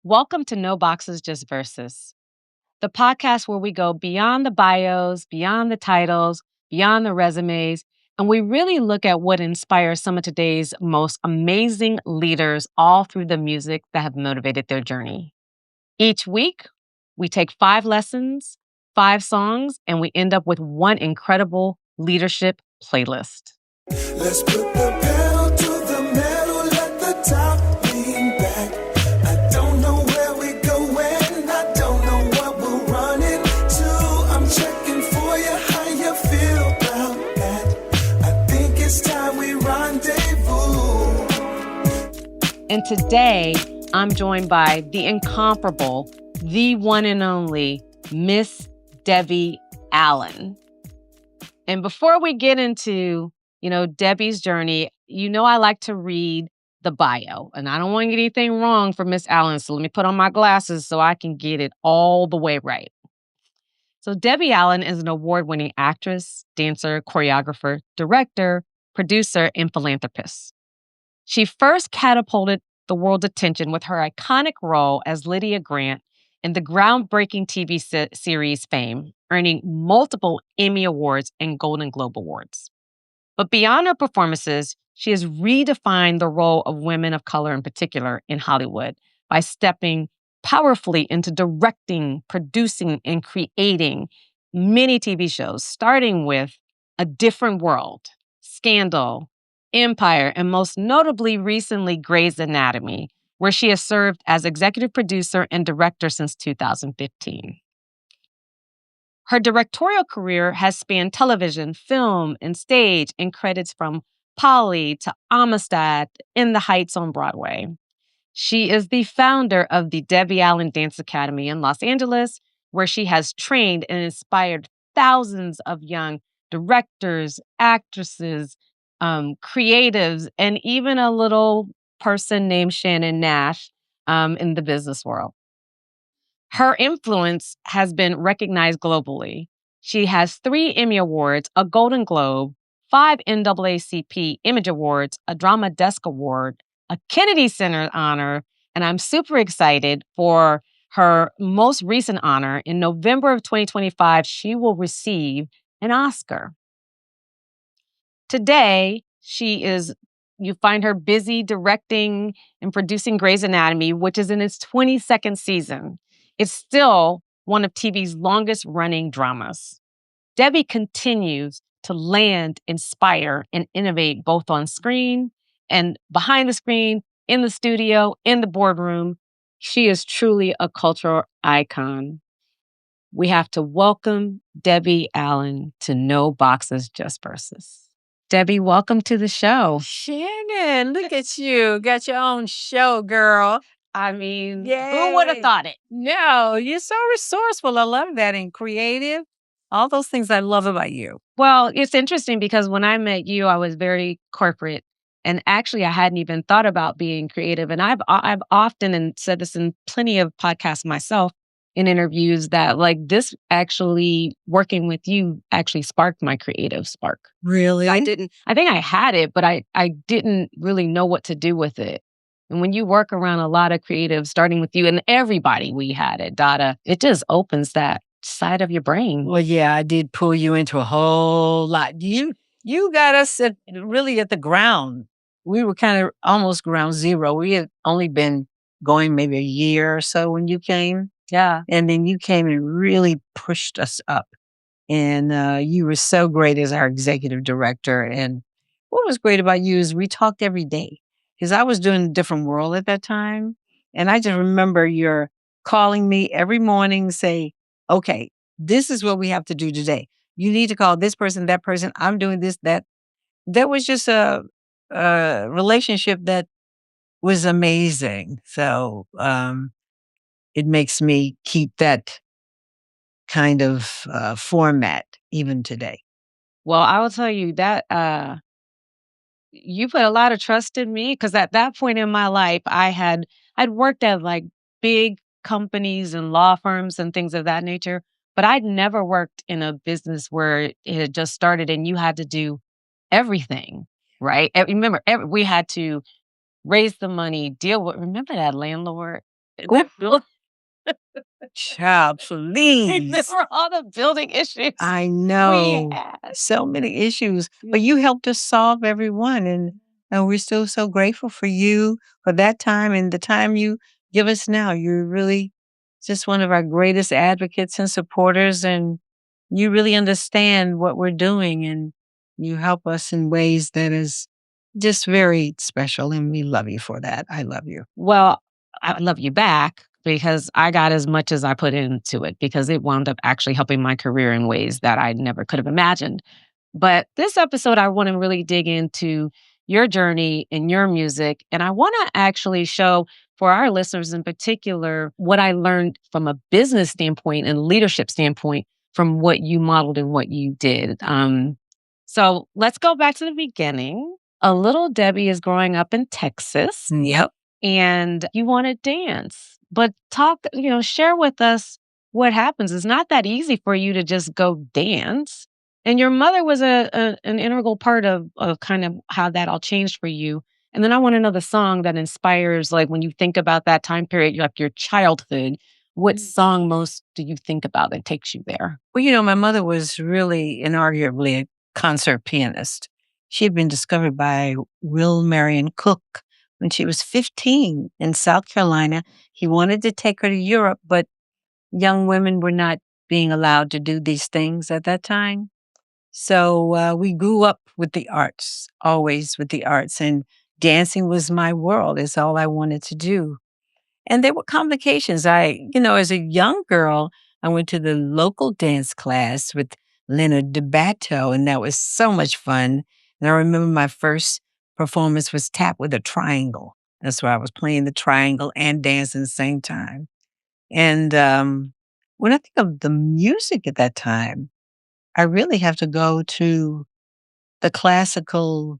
Welcome to No Boxes, Just Verses, the podcast where we go beyond the bios, beyond the titles, beyond the resumes, and we really look at what inspires some of today's most amazing leaders all through the music that have motivated their journey. Each week, we take 5 lessons, 5 songs, and we end up with one incredible leadership playlist. Let's put the pedal to the metal, let the top lean back. I don't know where we're going, I don't know what we're running to. I'm checking for you, how you feel about that. I think it's time we rendezvous. And today, I'm joined by the incomparable, the one and only Miss Debbie Allen. And before we get into Debbie's journey, I like to read the bio. And I don't want to get anything wrong for Miss Allen, so let me put on my glasses so I can get it all the way right. So Debbie Allen is an award-winning actress, dancer, choreographer, director, producer, and philanthropist. She first catapulted the world's attention with her iconic role as Lydia Grant in the groundbreaking TV series Fame, earning multiple Emmy Awards and Golden Globe Awards. But beyond her performances, she has redefined the role of women of color in particular in Hollywood by stepping powerfully into directing, producing, and creating many TV shows, starting with A Different World, Scandal, Empire, and most notably recently Grey's Anatomy, where she has served as executive producer and director since 2015. Her directorial career has spanned television, film, and stage, and credits from Polly to Amistad In the Heights on Broadway. She is the founder of the Debbie Allen Dance Academy in Los Angeles, where she has trained and inspired thousands of young directors, actresses, creatives, and even a little person named Shannon Nash in the business world. Her influence has been recognized globally. She has 3 Emmy Awards, a Golden Globe, 5 NAACP Image Awards, a Drama Desk Award, a Kennedy Center honor, and I'm super excited for her most recent honor. In November of 2025, she will receive an Oscar. Today, you find her busy directing and producing Grey's Anatomy, which is in its 22nd season. It's still one of TV's longest running dramas. Debbie continues to land, inspire, and innovate both on screen and behind the screen, in the studio, in the boardroom. She is truly a cultural icon. We have to welcome Debbie Allen to No Boxes, Just Verses. Debbie, welcome to the show. Shannon, look at you. Got your own show, girl. I mean, Yay. Who would have thought it? No, you're so resourceful. I love that. And creative. All those things I love about you. Well, it's interesting because when I met you, I was very corporate. And actually, I hadn't even thought about being creative. And I've often, and said this in plenty of podcasts myself, in interviews, that this actually working with you actually sparked my creative spark. Really? I think I had it, but I didn't really know what to do with it. And when you work around a lot of creatives, starting with you and everybody we had at Dada, it just opens that side of your brain. Well, yeah, I did pull you into a whole lot. You got us really at the ground. We were kind of almost ground zero. We had only been going maybe a year or so when you came. Yeah. And then you came and really pushed us up. And you were so great as our executive director. And what was great about you is we talked every day. Because I was doing a different world at that time. And I just remember you're calling me every morning, say, okay, this is what we have to do today. You need to call this person, that person. I'm doing this, that. That was just a relationship that was amazing. So it makes me keep that kind of format even today. Well, I will tell you that you put a lot of trust in me, because at that point in my life, I'd worked at big companies and law firms and things of that nature, but I'd never worked in a business where it had just started and you had to do everything, right? Remember, we had to raise the money, remember that landlord? that building. Child, please. Remember all the building issues I we know. had. So many issues, but you helped us solve every one. And we're still so grateful for you for that time and the time you give us now. You're really just one of our greatest advocates and supporters. And you really understand what we're doing and you help us in ways that is just very special. And we love you for that. I love you. Well, I love you back because I got as much as I put into it because it wound up actually helping my career in ways that I never could have imagined. But this episode, I want to really dig into your journey and your music. And I want to actually show for our listeners in particular what I learned from a business standpoint and leadership standpoint from what you modeled and what you did. So let's go back to the beginning. A little Debbie is growing up in Texas Yep. and you want to dance. But share with us what happens. It's not that easy for you to just go dance. And your mother was an integral part of kind of how that all changed for you. And then I want to know the song that inspires, like when you think about that time period, like your childhood, what song most do you think about that takes you there? Well, my mother was really inarguably a concert pianist. She had been discovered by Will Marion Cook when she was 15 in South Carolina. He wanted to take her to Europe, but young women were not being allowed to do these things at that time. So we grew up with the arts, always with the arts, and dancing was my world. It's all I wanted to do. And there were complications. As a young girl, I went to the local dance class with Leonard DeBatto, and that was so much fun. And I remember my first performance was Tap with a Triangle. That's where I was playing the triangle and dancing at the same time. And when I think of the music at that time, I really have to go to the classical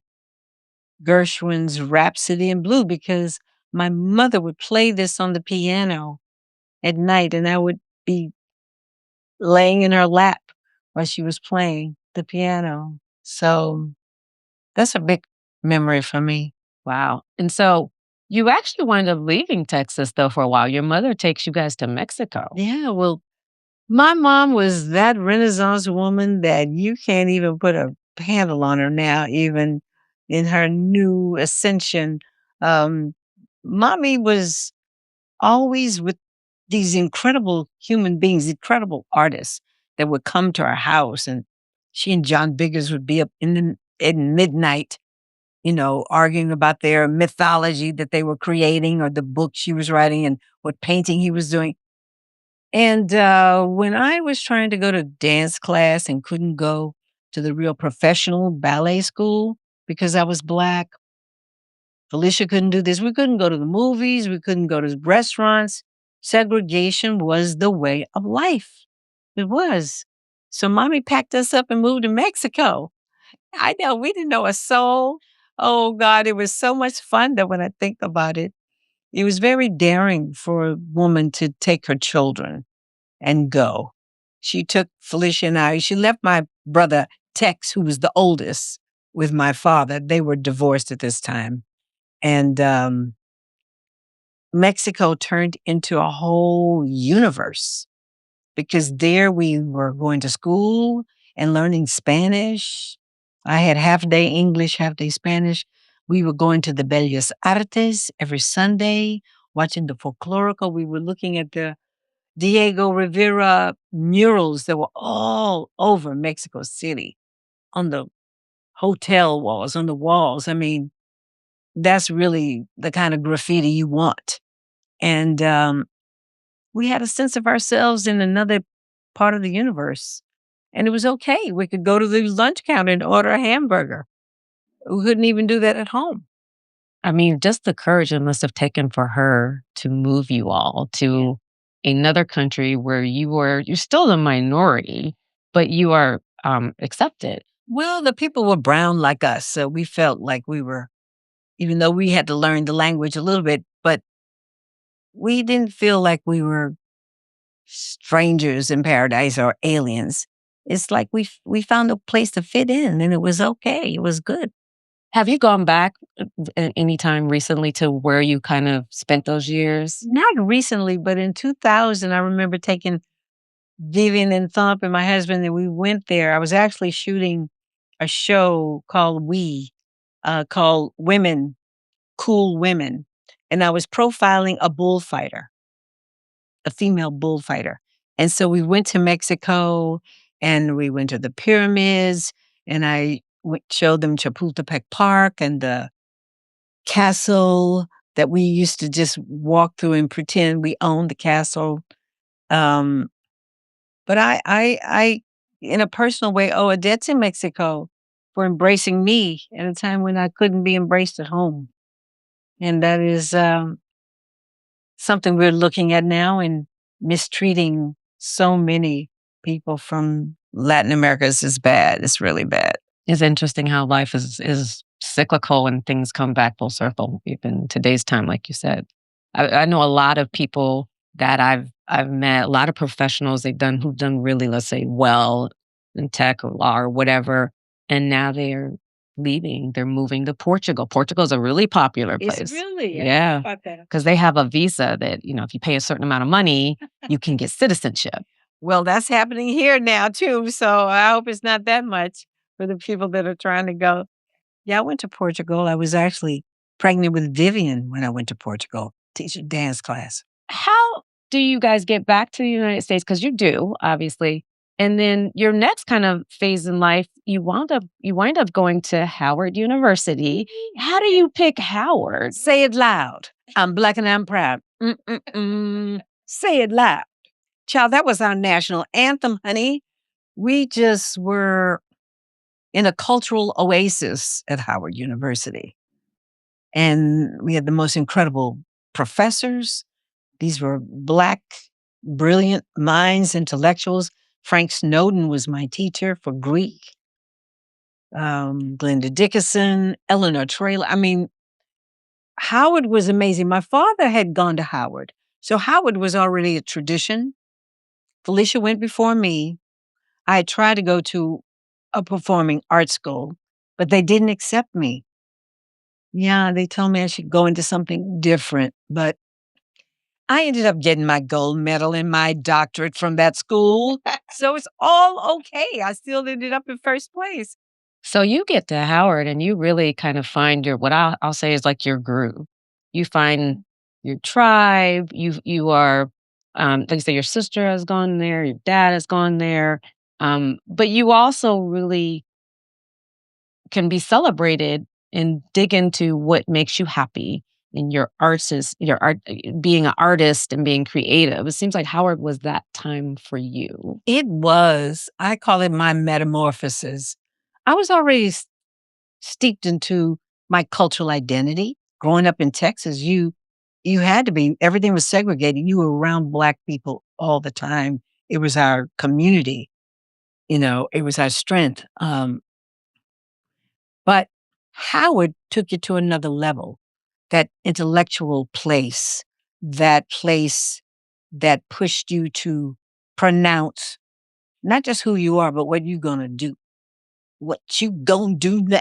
Gershwin's Rhapsody in Blue because my mother would play this on the piano at night and I would be laying in her lap while she was playing the piano. So that's a big memory for me. Wow. And so you actually wound up leaving Texas, though, for a while. Your mother takes you guys to Mexico. Yeah, well, my mom was that Renaissance woman that you can't even put a handle on her now, even in her new ascension. Um, Mommy was always with these incredible human beings, incredible artists that would come to our house. And she and John Biggers would be up at midnight, arguing about their mythology that they were creating or the book she was writing and what painting he was doing. And when I was trying to go to dance class and couldn't go to the real professional ballet school because I was Black, Felicia couldn't do this. We couldn't go to the movies. We couldn't go to restaurants. Segregation was the way of life. It was. So mommy packed us up and moved to Mexico. I know we didn't know a soul. Oh God, it was so much fun that when I think about it, it was very daring for a woman to take her children and go. She took Felicia and I. She left my brother Tex, who was the oldest, with my father. They were divorced at this time. And Mexico turned into a whole universe because there we were going to school and learning Spanish. I had half day English, half day Spanish. We were going to the Bellas Artes every Sunday, watching the folklorico. We were looking at the Diego Rivera murals that were all over Mexico City on the hotel walls, on the walls. I mean, that's really the kind of graffiti you want. And we had a sense of ourselves in another part of the universe. And it was okay. We could go to the lunch counter and order a hamburger. We couldn't even do that at home. I mean, just the courage it must have taken for her to move you all to another country where you're still the minority, but you are accepted. Well, the people were brown like us. So we felt like we were, even though we had to learn the language a little bit, but we didn't feel like we were strangers in paradise or aliens. It's like we found a place to fit in and it was okay. It was good. Have you gone back any time recently to where you kind of spent those years? Not recently, but in 2000, I remember taking Vivian and Thump and my husband, and we went there. I was actually shooting a show called called Women, Cool Women. And I was profiling a bullfighter, a female bullfighter. And so we went to Mexico and we went to the pyramids and showed them Chapultepec Park and the castle that we used to just walk through and pretend we owned the castle. Um, but I, in a personal way, owe a debt to Mexico for embracing me at a time when I couldn't be embraced at home. And that is something we're looking at now and mistreating so many people from Latin America is bad. It's really bad. It's interesting how life is cyclical and things come back full circle, even today's time, like you said. I know a lot of people that I've met, a lot of professionals who've done really, let's say, well in tech or law or whatever, and now they're leaving. They're moving to Portugal. Portugal is a really popular place. It's really, yeah, because they have a visa that if you pay a certain amount of money, you can get citizenship. Well, that's happening here now too. So I hope it's not that much for the people that are trying to go. Yeah, I went to Portugal. I was actually pregnant with Vivian when I went to Portugal, teach a dance class. How do you guys get back to the United States? Because you do, obviously. And then your next kind of phase in life, you wind up going to Howard University. How do you pick Howard? Say it loud. I'm Black and I'm proud. Say it loud. Child, that was our national anthem, honey. We just were in a cultural oasis at Howard University. And we had the most incredible professors. These were Black, brilliant minds, intellectuals. Frank Snowden was my teacher for Greek. Glenda Dickinson, Eleanor Traylor. I mean, Howard was amazing. My father had gone to Howard. So Howard was already a tradition. Felicia went before me. I had tried to go to a performing arts school, but they didn't accept me. Yeah, they told me I should go into something different, but I ended up getting my gold medal and my doctorate from that school. So it's all okay. I still ended up in first place. So you get to Howard and you really kind of find what I'll say is like your groove. You find your tribe. You are, like you say, your sister has gone there, your dad has gone there, but you also really can be celebrated and dig into what makes you happy. And your being an artist and being creative. It seems like Howard was that time for you. It was. I call it my metamorphosis. I was already steeped into my cultural identity. Growing up in Texas, you had to be, everything was segregated. You were around Black people all the time. It was our community. It was our strength. But Howard took you to another level, that intellectual place that pushed you to pronounce not just who you are, but what you're going to do. What you gonna do now?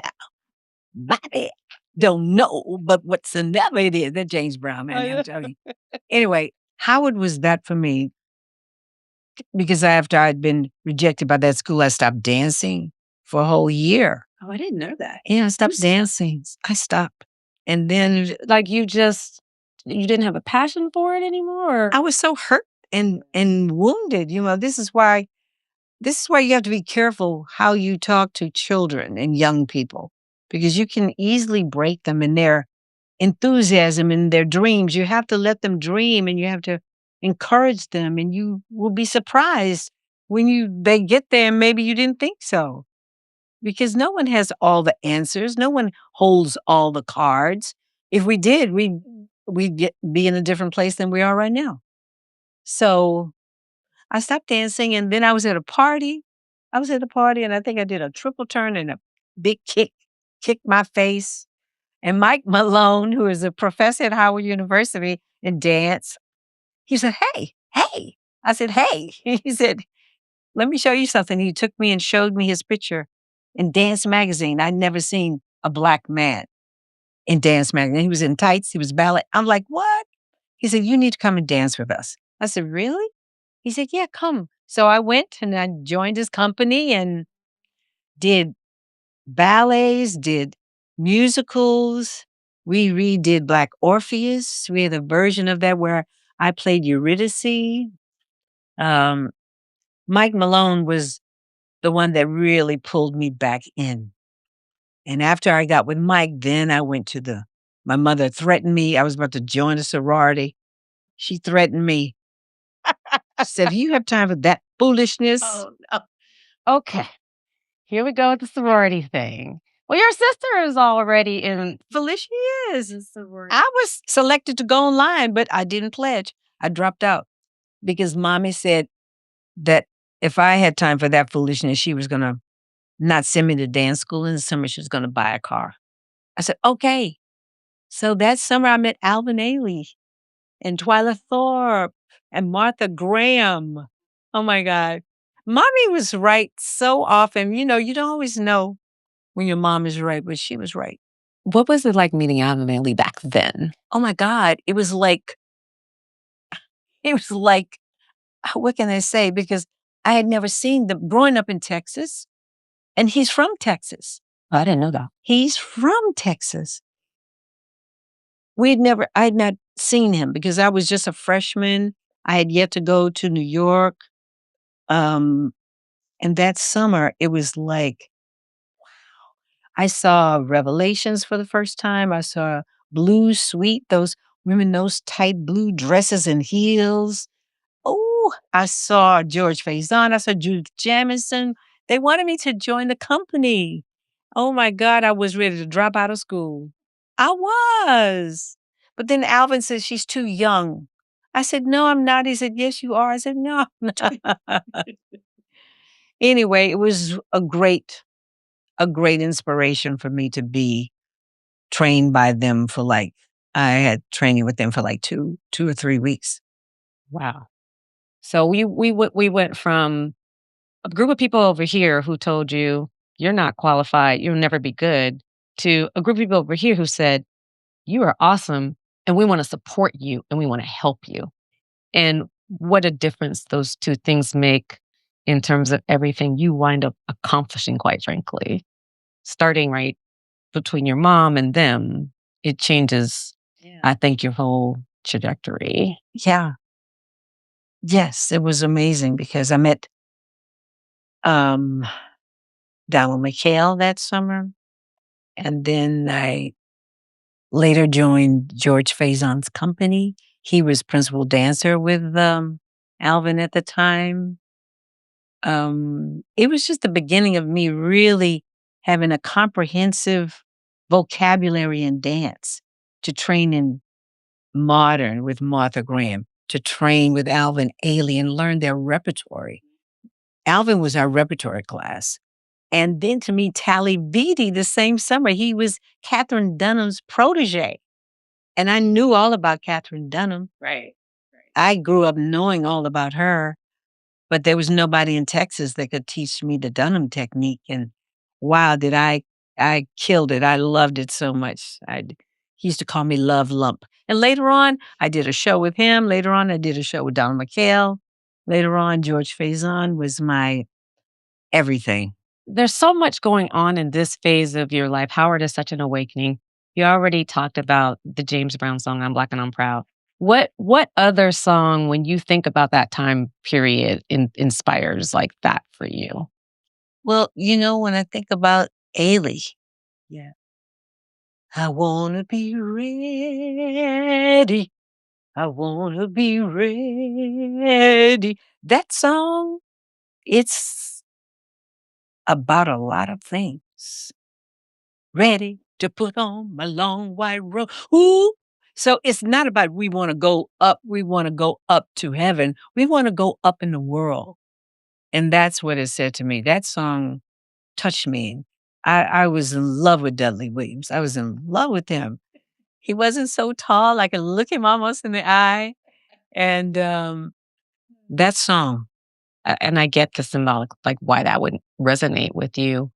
Bobby, don't know, but whatsoever it is. That James Brown, man, I'm telling you. Anyway, Howard was that for me because after I'd been rejected by that school, I stopped dancing for a whole year. Oh, I didn't know that. Yeah, I stopped dancing. I stopped. And then like you didn't have a passion for it anymore? I was so hurt and wounded. This is why you have to be careful how you talk to children and young people, because you can easily break them in their enthusiasm and their dreams. You have to let them dream and you have to encourage them, and you will be surprised when they get there and maybe you didn't think so. Because no one has all the answers. No one holds all the cards. If we did, we'd be in a different place than we are right now. So I stopped dancing, and then I was at a party. And I think I did a triple turn and a big kicked my face. And Mike Malone, who is a professor at Howard University in dance, he said, hey. I said, hey. He said, let me show you something. He took me and showed me his picture in Dance Magazine. I'd never seen a black man in dance magazine. He was in tights. He was ballet. I'm like, what? He said, you need to come and dance with us. I said, really? He said, yeah, come. So I went and I joined his company and did ballets, did musicals. We redid Black Orpheus. We had a version of that where I played Eurydice. Um, Mike Malone was the one that really pulled me back in. And after I got with Mike, then I went to my mother threatened me. I was about to join a sorority. She threatened me. I said, do you have time for that foolishness? Oh, no. Okay. Here we go with the sorority thing. Well, your sister is already in. Felicia is. I was selected to go online, but I didn't pledge. I dropped out because mommy said that if I had time for that foolishness, she was going to not send me to dance school in the summer. She was going to buy a car. I said, okay. So that summer I met Alvin Ailey and Twyla Thorpe and Martha Graham. Oh my God. Mommy was right so often. You don't always know when your mom is right, but she was right. What was it like meeting Alvin Ailey back then? Oh my God. It was like, what can I say? Because I had never seen them growing up in Texas, and he's from Texas. I didn't know that. He's from Texas. I had not seen him because I was just a freshman. I had yet to go to New York. And that summer, it was like, I saw Revelations for the first time. I saw Blue Sweet, those women, those tight blue dresses and heels. Oh, I saw George Faison. I saw Judith Jamison. They wanted me to join the company. Oh my God, I was ready to drop out of school. I was. But then Alvin said, she's too young. I said, no, I'm not. He said, yes, you are. I said, no, I'm not. Anyway, it was a great inspiration for me to be trained by them I had training with them for like two or 3 weeks. Wow. So we went from a group of people over here who told you you're not qualified, you'll never be good, to a group of people over here who said you are awesome and we want to support you and we want to help you. And what a difference those two things make in terms of everything you wind up accomplishing, quite frankly. Starting right between your mom and them, it changes, I think, your whole trajectory. Yeah. Yes, it was amazing because I met Donald McHale that summer. And then I later joined George Faison's company. He was principal dancer with Alvin at the time. It was just the beginning of me really having a comprehensive vocabulary in dance, to train in modern with Martha Graham, to train with Alvin Ailey and learn their repertory. Alvin was our repertory class. And then to meet Tally Beatty the same summer. He was Catherine Dunham's protege. And I knew all about Catherine Dunham. Right. I grew up knowing all about her, but there was nobody in Texas that could teach me the Dunham technique. And wow, I killed it. I loved it so much. He used to call me Love Lump. And later on, I did a show with him. Later on, I did a show with Donald McHale. Later on, George Faison was my everything. There's so much going on in this phase of your life. Howard is such an awakening. You already talked about the James Brown song, I'm Black and I'm Proud. What other song, when you think about that time period, inspires like that for you? Well, when I think about Ailey, yeah, I want to be ready. I want to be ready. That song, it's about a lot of things. Ready to put on my long white robe. Ooh. So it's not about we want to go up. We want to go up to heaven. We want to go up in the world. And that's what it said to me. That song touched me. I was in love with Dudley Williams. I was in love with him. He wasn't so tall. I could look him almost in the eye. And that song. And I get the symbolic, like why that would resonate with you.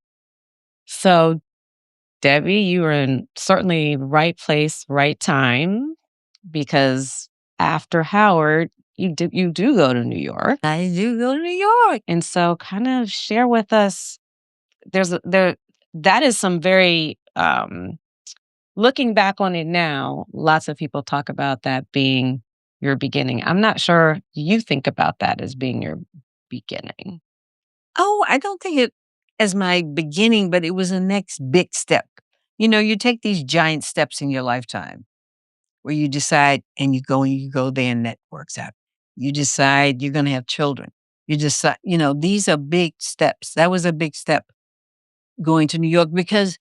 So Debbie, you were in certainly right place, right time, because after Howard, you do go to New York. I do go to New York. And so kind of share with us, there that is some very looking back on it now, lots of people talk about that being your beginning. I'm not sure you think about that as being your beginning. Oh, I don't think it as my beginning, but it was the next big step. You know, you take these giant steps in your lifetime where you decide and you go there and that works out. You decide you're going to have children. You decide, these are big steps. That was a big step going to New York because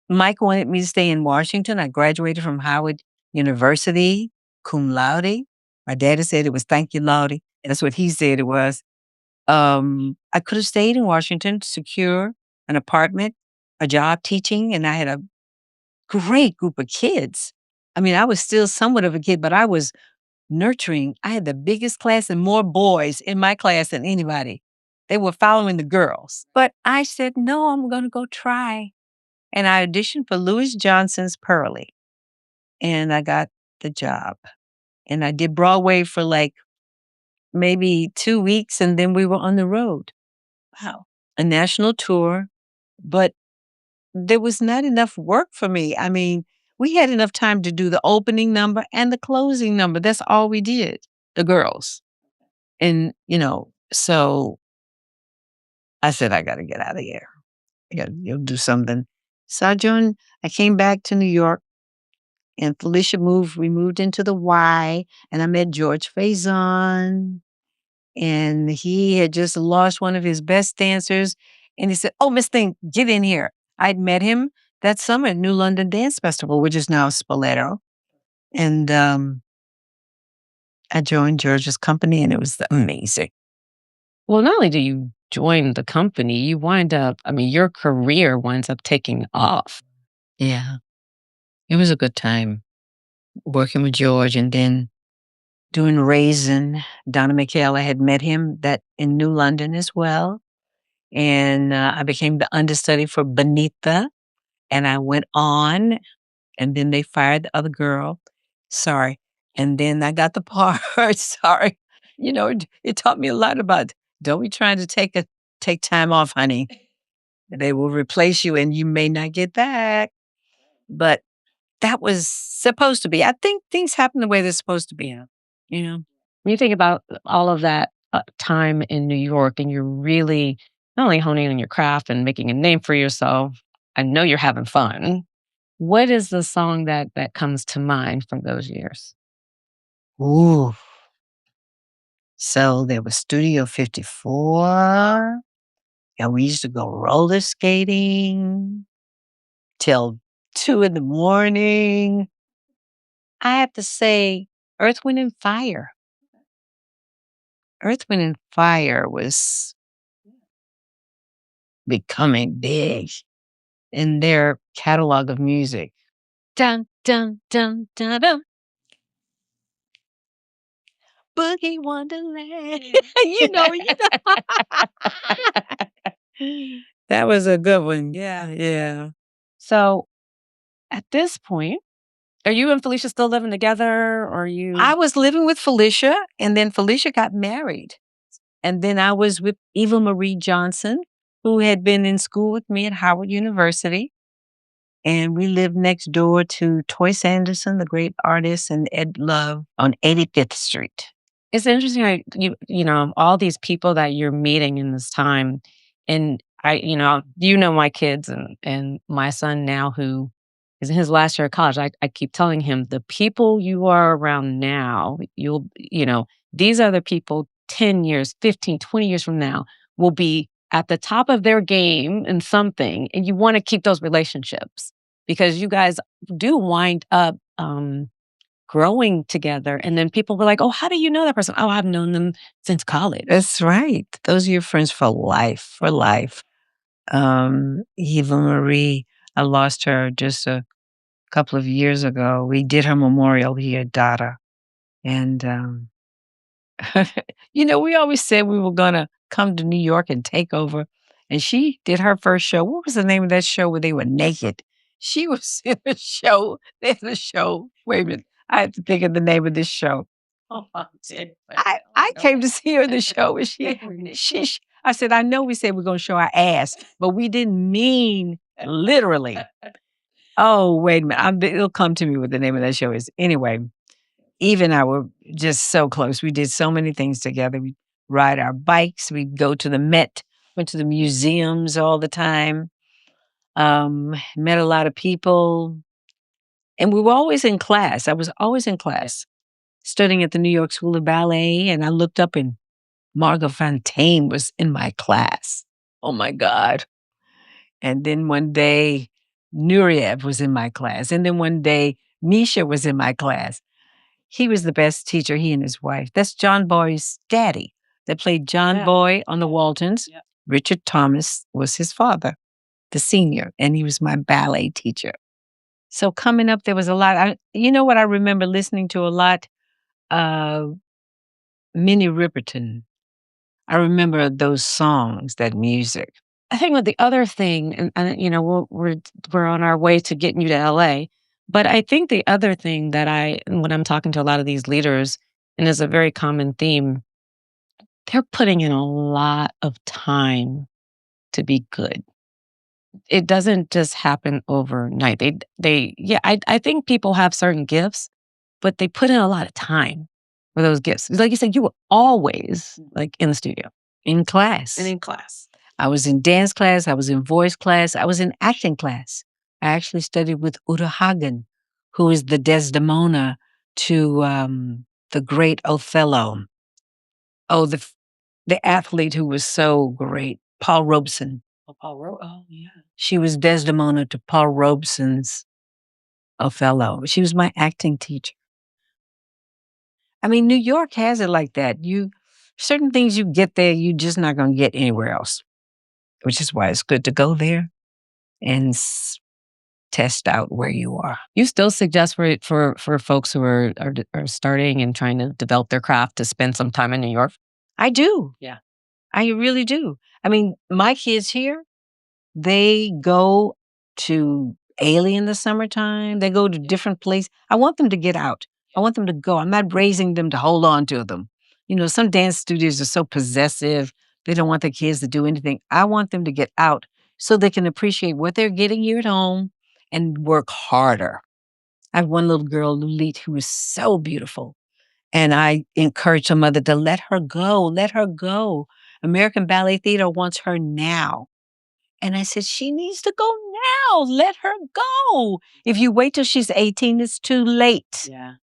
Mike wanted me to stay in Washington. I graduated from Howard University, cum laude. My daddy said it was thank you, laude. That's what he said it was. I could have stayed in Washington, secure an apartment, a job teaching, and I had a great group of kids. I mean, I was still somewhat of a kid, but I was nurturing. I had the biggest class and more boys in my class than anybody. They were following the girls. But I said, no, I'm going to go try. And I auditioned for Louis Johnson's Pearlie, and I got the job. And I did Broadway for like maybe 2 weeks, and then we were on the road. Wow. A national tour, but there was not enough work for me. I mean, we had enough time to do the opening number and the closing number. That's all we did, the girls. And, so I said, I got to get out of here. You'll do something. So I came back to New York, and we moved into the Y, and I met George Faison. And he had just lost one of his best dancers. And he said, oh, Miss Thing, get in here. I'd met him that summer at New London Dance Festival, which is now Spoleto. And I joined George's company, and it was amazing. Well, not only do you join the company, you wind up, I mean, your career winds up taking off. Yeah. It was a good time working with George and then doing Raisin. Donna McHale, I had met him that in New London as well. And I became the understudy for Benita. And I went on, and then they fired the other girl. Sorry. And then I got the part. Sorry. It taught me a lot about don't be trying to take time off, honey. They will replace you and you may not get back. But that was supposed to be. I think things happen the way they're supposed to be. When you think about all of that time in New York, and you're really not only honing on your craft and making a name for yourself, I know you're having fun. What is the song that comes to mind from those years? Ooh. So there was Studio 54, and we used to go roller skating till 2 in the morning. I have to say, Earth, Wind, and Fire. Earth, Wind, and Fire was becoming big in their catalog of music. Dun, dun, dun, dun, dun. Boogie Wonderland. you know. That was a good one. Yeah. So at this point, are you and Felicia still living together, or are you? I was living with Felicia, and then Felicia got married. And then I was with Eva Marie Johnson, who had been in school with me at Howard University. And we lived next door to Toy Sanderson, the great artist, and Ed Love on 85th Street. It's interesting how all these people that you're meeting in this time, and my kids and my son now, who is in his last year of college. I keep telling him, the people you are around now, these are the people 10 years, 15, 20 years from now will be at the top of their game in something, and you want to keep those relationships because you guys do wind up growing together. And then people were like, oh, how do you know that person? Oh, I've known them since college. That's right. Those are your friends for life, Eva Marie, I lost her just a couple of years ago. We did her memorial here at Dada. And, we always said we were going to come to New York and take over. And she did her first show. What was the name of that show where they were naked? She was in a show. There's a show. Wait a minute. I have to think of the name of this show. I came to see her in the show, and I said, I know we said we're going to show our ass, but we didn't mean literally. Oh, wait a minute. It'll come to me what the name of that show is. Anyway, Eve and I were just so close. We did so many things together. We'd ride our bikes. We'd go to the Met, went to the museums all the time, met a lot of people. And we were always in class. I was always in class, studying at the New York School of Ballet. And I looked up and Margot Fontaine was in my class. Oh my God. And then one day, Nureyev was in my class. And then one day, Misha was in my class. He was the best teacher, he and his wife. That's John Boy's daddy that played John Boy on the Waltons. Yeah. Richard Thomas was his father, the senior, and he was my ballet teacher. So coming up, there was a lot. You know what I remember listening to a lot? Minnie Riperton. I remember those songs, that music. I think what the other thing, and you know, we're on our way to getting you to LA, but I think the other thing that when I'm talking to a lot of these leaders, and is a very common theme, they're putting in a lot of time to be good. It doesn't just happen overnight. I think people have certain gifts, but they put in a lot of time for those gifts. Like you said, you were always like in the studio. In class. And in class. I was in dance class. I was in voice class. I was in acting class. I actually studied with Uta Hagen, who is the Desdemona to the great Othello. Oh, the athlete who was so great, Paul Robeson. Oh, yeah. She was Desdemona to Paul Robeson's Othello. She was my acting teacher. I mean, New York has it like that. Certain things you get there, you're just not going to get anywhere else, which is why it's good to go there and test out where you are. You still suggest for folks who are starting and trying to develop their craft to spend some time in New York? I do. Yeah. I really do. I mean, my kids here, they go to Ailey in the summertime. They go to different places. I want them to get out. I want them to go. I'm not raising them to hold on to them. You know, some dance studios are so possessive. They don't want their kids to do anything. I want them to get out so they can appreciate what they're getting here at home and work harder. I have one little girl, Lulit, who is so beautiful. And I encourage her mother to let her go. Let her go. American Ballet Theater wants her now. And I said, she needs to go now. Let her go. If you wait till she's 18, it's too late. Yeah.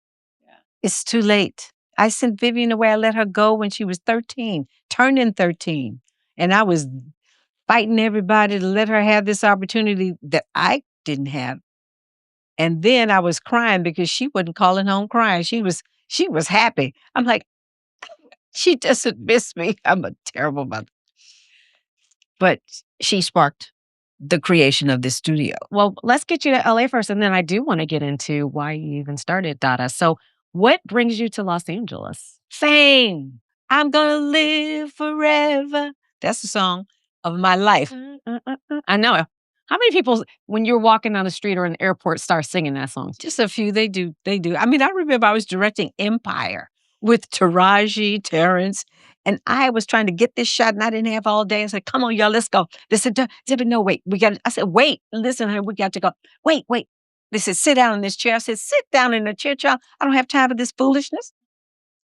It's too late. I sent Vivian away. I let her go when she was 13, turning 13. And I was fighting everybody to let her have this opportunity that I didn't have. And then I was crying because she wasn't calling home crying. She was happy. I'm like, she doesn't miss me. I'm a terrible mother. But she sparked the creation of this studio. Well, let's get you to LA first, and then I do want to get into why you even started Dada. So what brings you to Los Angeles? Fame. I'm gonna live forever. That's the song of my life. I know. How many people, when you're walking down the street or in the airport, start singing that song? Just a few. They do. I mean, I remember I was directing Empire with Taraji, Terrence, and I was trying to get this shot, and I didn't have all day. I said, come on, y'all, let's go. They said, no, wait, I said, wait, listen, honey, we got to go. Wait. They said, sit down in this chair. I said, sit down in the chair, child. I don't have time for this foolishness.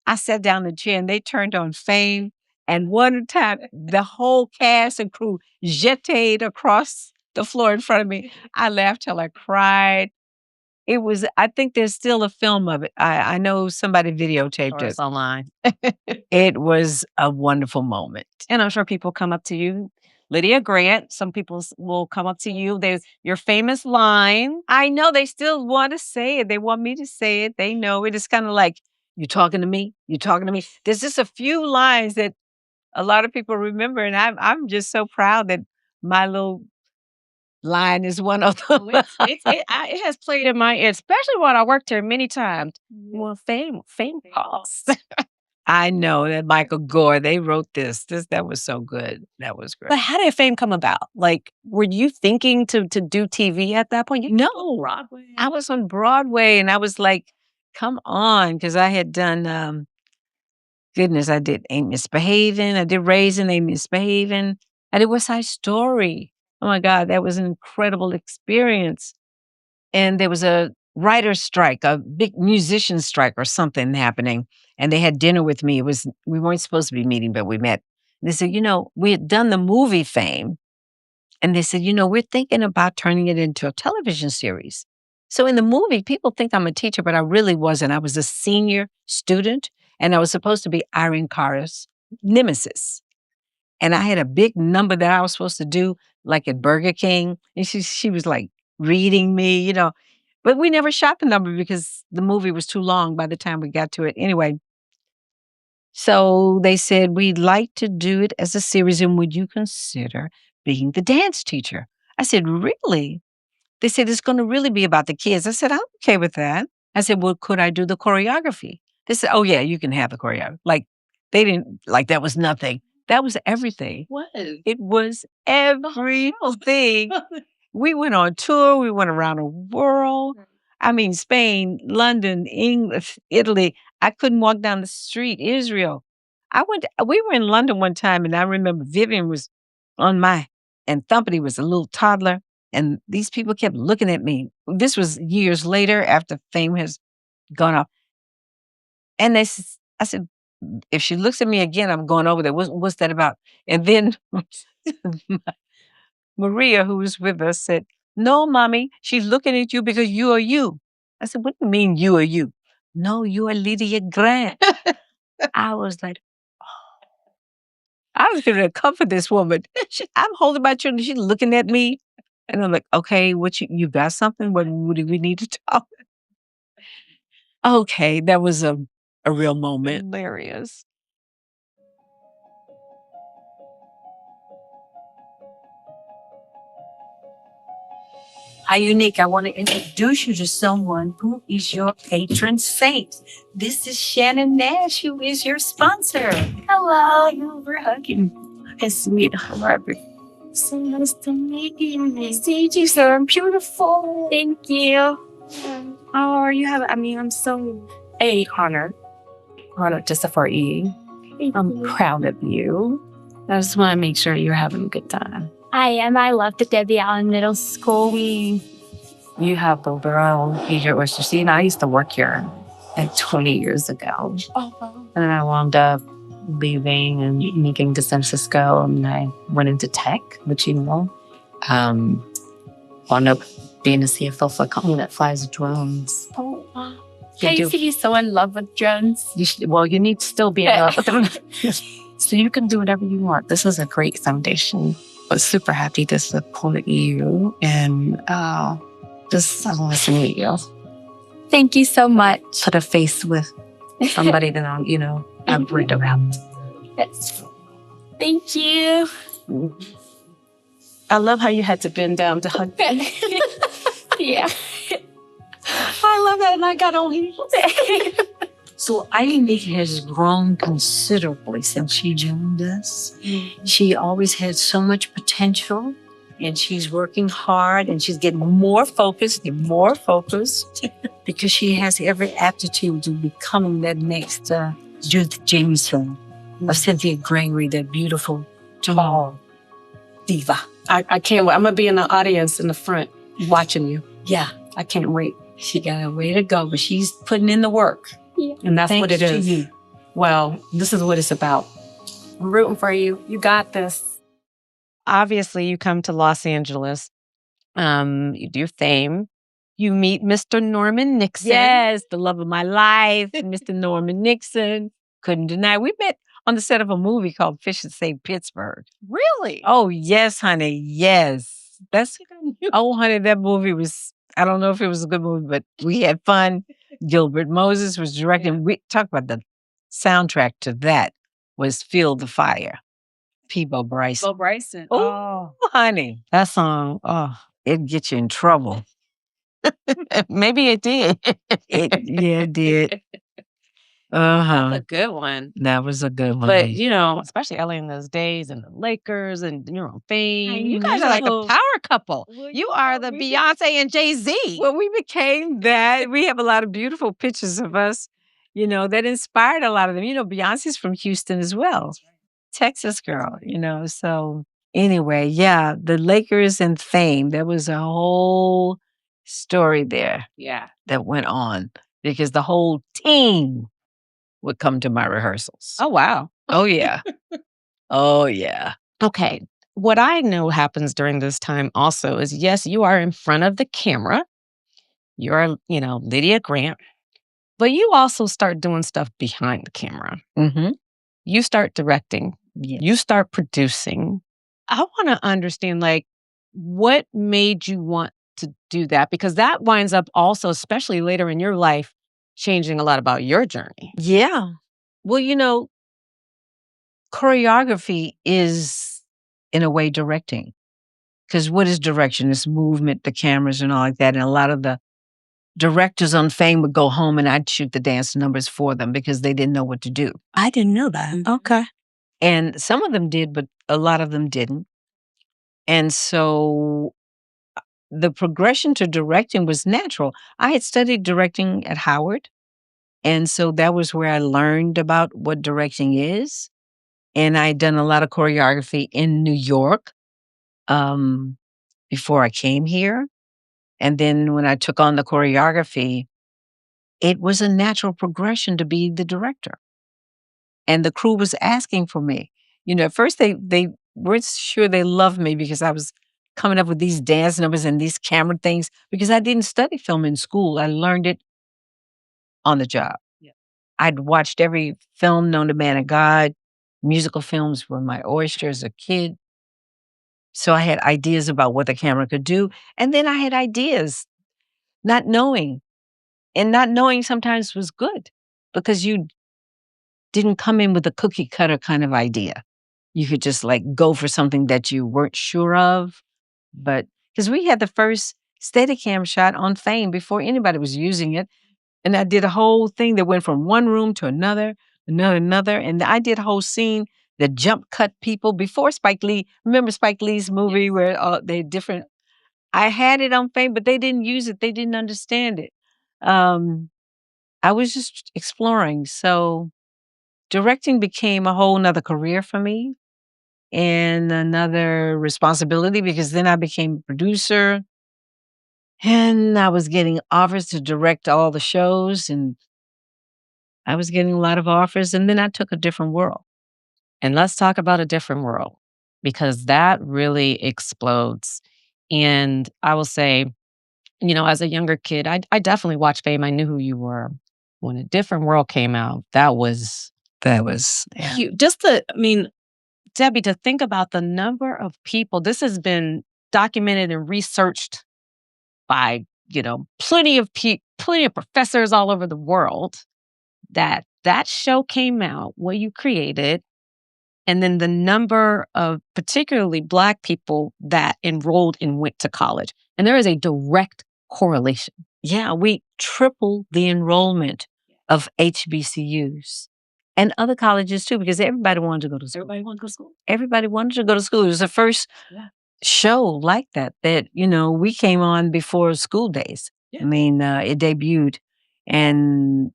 I sat down in the chair, and they turned on Fame. And one time, the whole cast and crew jetted across the floor in front of me. I laughed till I cried. I think there's still a film of it. I know somebody videotaped it. It's online. It was a wonderful moment. And I'm sure people come up to you. Lydia Grant, some people will come up to you. There's your famous line. I know they still want to say it. They want me to say it. They know it. It's kind of like, you talking to me? You talking to me? There's just a few lines that a lot of people remember. And I'm just so proud that my little line is one of them. It has played in my ear, especially when I worked here many times. Well, fame calls. I know that Michael Gore, they wrote this. That was so good. That was great. But how did Fame come about? Like, were you thinking to do TV at that point? No, Broadway. I was on Broadway and I was like, come on, because I had done, goodness, I did Ain't Misbehaving. I did Raising, Ain't Misbehaving. I did West Side Story. Oh my God, that was an incredible experience. And there was a writer's strike, a big musician strike or something happening. And they had dinner with me. We weren't supposed to be meeting, but we met. And they said, we had done the movie Fame. And they said, we're thinking about turning it into a television series. So in the movie, people think I'm a teacher, but I really wasn't. I was a senior student, and I was supposed to be Irene Cara's nemesis. And I had a big number that I was supposed to do, like at Burger King. And she was like reading me, But we never shot the number because the movie was too long by the time we got to it. Anyway, so they said, we'd like to do it as a series, and would you consider being the dance teacher? I said, really? They said, it's going to really be about the kids. I said, I'm okay with that. I said, well, could I do the choreography? They said, oh, yeah, you can have the choreography. Like, they didn't, like, that was nothing. That was everything. What? It was everything. We went on tour. We went around the world. I mean, Spain, London, England, Italy. I couldn't walk down the street. Israel. We were in London one time, and I remember Vivian was and Thumpity was a little toddler, and these people kept looking at me. This was years later after Fame has gone off. And I said, if she looks at me again, I'm going over there. What's that about? And then Maria, who was with us, said, no, mommy, she's looking at you because you are you. I said, what do you mean you are you? No, you are Lydia Grant. I was like, oh. I was going to comfort this woman. I'm holding my children. She's looking at me. And I'm like, okay, you got something? What do we need to talk? Okay, that was a real moment. Hilarious. Hi, Unique. I want to introduce you to someone who is your patron saint. This is Shannon Nash, who is your sponsor. Hello. We're hugging. It's sweet. So nice to meet you. Nice to meet you, sir. I'm beautiful. Thank you. How are you? I'm so honored to support you. I'm proud of you. I just want to make sure you're having a good time. I am. I love the Debbie Allen Middle School. You have the brown major oyster. See, and I used to work here like 20 years ago. Oh, wow. And then I wound up leaving and moving to San Francisco, and I went into tech, which wound up being a CFO for a company that flies drones. Oh, wow. I used to be so in love with drones. You need to still be in love with them. So you can do whatever you want. This is a great foundation. I was super happy to support you, and I want to meet you. Thank you so much. Put a face with somebody that I've read about. Yes. Thank you. I love how you had to bend down to hug me. Yeah. I love that, and I got on heels. So Unique has grown considerably since she joined us. She always had so much potential, and she's working hard, and she's getting more focused because she has every aptitude to becoming that next Judith Jameson or Cynthia Gregory, that beautiful, tall diva. I can't wait. I'm going to be in the audience in the front watching you. Yeah, I can't wait. she got a way to go, but she's putting in the work. Yeah. And that's what it Thanks to is. you. Well, this is what it's about. I'm rooting for you. You got this. Obviously, you come to Los Angeles. You do Fame. You meet Mr. Norman Nixon. Yes, the love of my life, Mr. Norman Nixon. Couldn't deny. We met on the set of a movie called Fish and Save Pittsburgh. Really? Oh, yes, honey. Yes. Honey, that movie was, I don't know if it was a good movie, but we had fun. Gilbert Moses was directing. We talk about the soundtrack to that was Feel the Fire. Peebo Bryson. Bo Bryson. Oh, honey. That song, it gets you in trouble. Maybe it did. It did. That's a good one. That was a good one. But, especially LA in those days and the Lakers and, Fame. You guys know. are like the power couple. Well, You are the Beyonce and Jay-Z. Well, we became that. We have a lot of beautiful pictures of us, that inspired a lot of them. Beyonce's from Houston as well. Texas girl, So anyway, yeah, the Lakers and Fame, there was a whole story there. Yeah. That went on because the whole team would come to my rehearsals. Oh, wow. Oh, yeah. Oh, yeah. Okay. What I know happens during this time also is, yes, you are in front of the camera. You're, Lydia Grant. But you also start doing stuff behind the camera. Mm-hmm. You start directing. Yes. You start producing. I want to understand, what made you want to do that? Because that winds up also, especially later in your life, changing a lot about your journey. Yeah. Well, choreography is, in a way, directing. Because what is direction? It's movement, the cameras and all like that. And a lot of the directors on Fame would go home and I'd shoot the dance numbers for them because they didn't know what to do. I didn't know that. Okay. And some of them did, but a lot of them didn't. And so the progression to directing was natural. I had studied directing at Howard. And so that was where I learned about what directing is. And I'd done a lot of choreography in New York before I came here. And then when I took on the choreography, it was a natural progression to be the director. And the crew was asking for me. At first they weren't sure they loved me because I was coming up with these dance numbers and these camera things because I didn't study film in school. I learned it on the job. Yeah. I'd watched every film known to man and God. Musical films were my oyster as a kid. So I had ideas about what the camera could do. And then I had ideas, not knowing. And not knowing sometimes was good because you didn't come in with a cookie cutter kind of idea. You could just go for something that you weren't sure of. But because we had the first Steadicam shot on Fame before anybody was using it. And I did a whole thing that went from one room to another. And I did a whole scene that jump cut people before Spike Lee. Remember Spike Lee's movie where they're different? I had it on Fame, but they didn't use it. They didn't understand it. I was just exploring. So directing became a whole nother career for me and another responsibility because then I became a producer and I was getting offers to direct all the shows and I was getting a lot of offers and then I took a different world. And let's talk about a different world because that really explodes. And I will say, as a younger kid, I definitely watched Fame. I knew who you were. When A Different World came out, that was huge. Debbie, to think about the number of people, this has been documented and researched by, plenty of professors all over the world, that show came out, what you created, and then the number of particularly Black people that enrolled and went to college. And there is a direct correlation. Yeah, we tripled the enrollment of HBCUs and other colleges too, because everybody wanted to go to school. Everybody wanted to go to school. Everybody wanted to go to school. It was the first show like that, we came on before school days. Yeah. I mean, it debuted and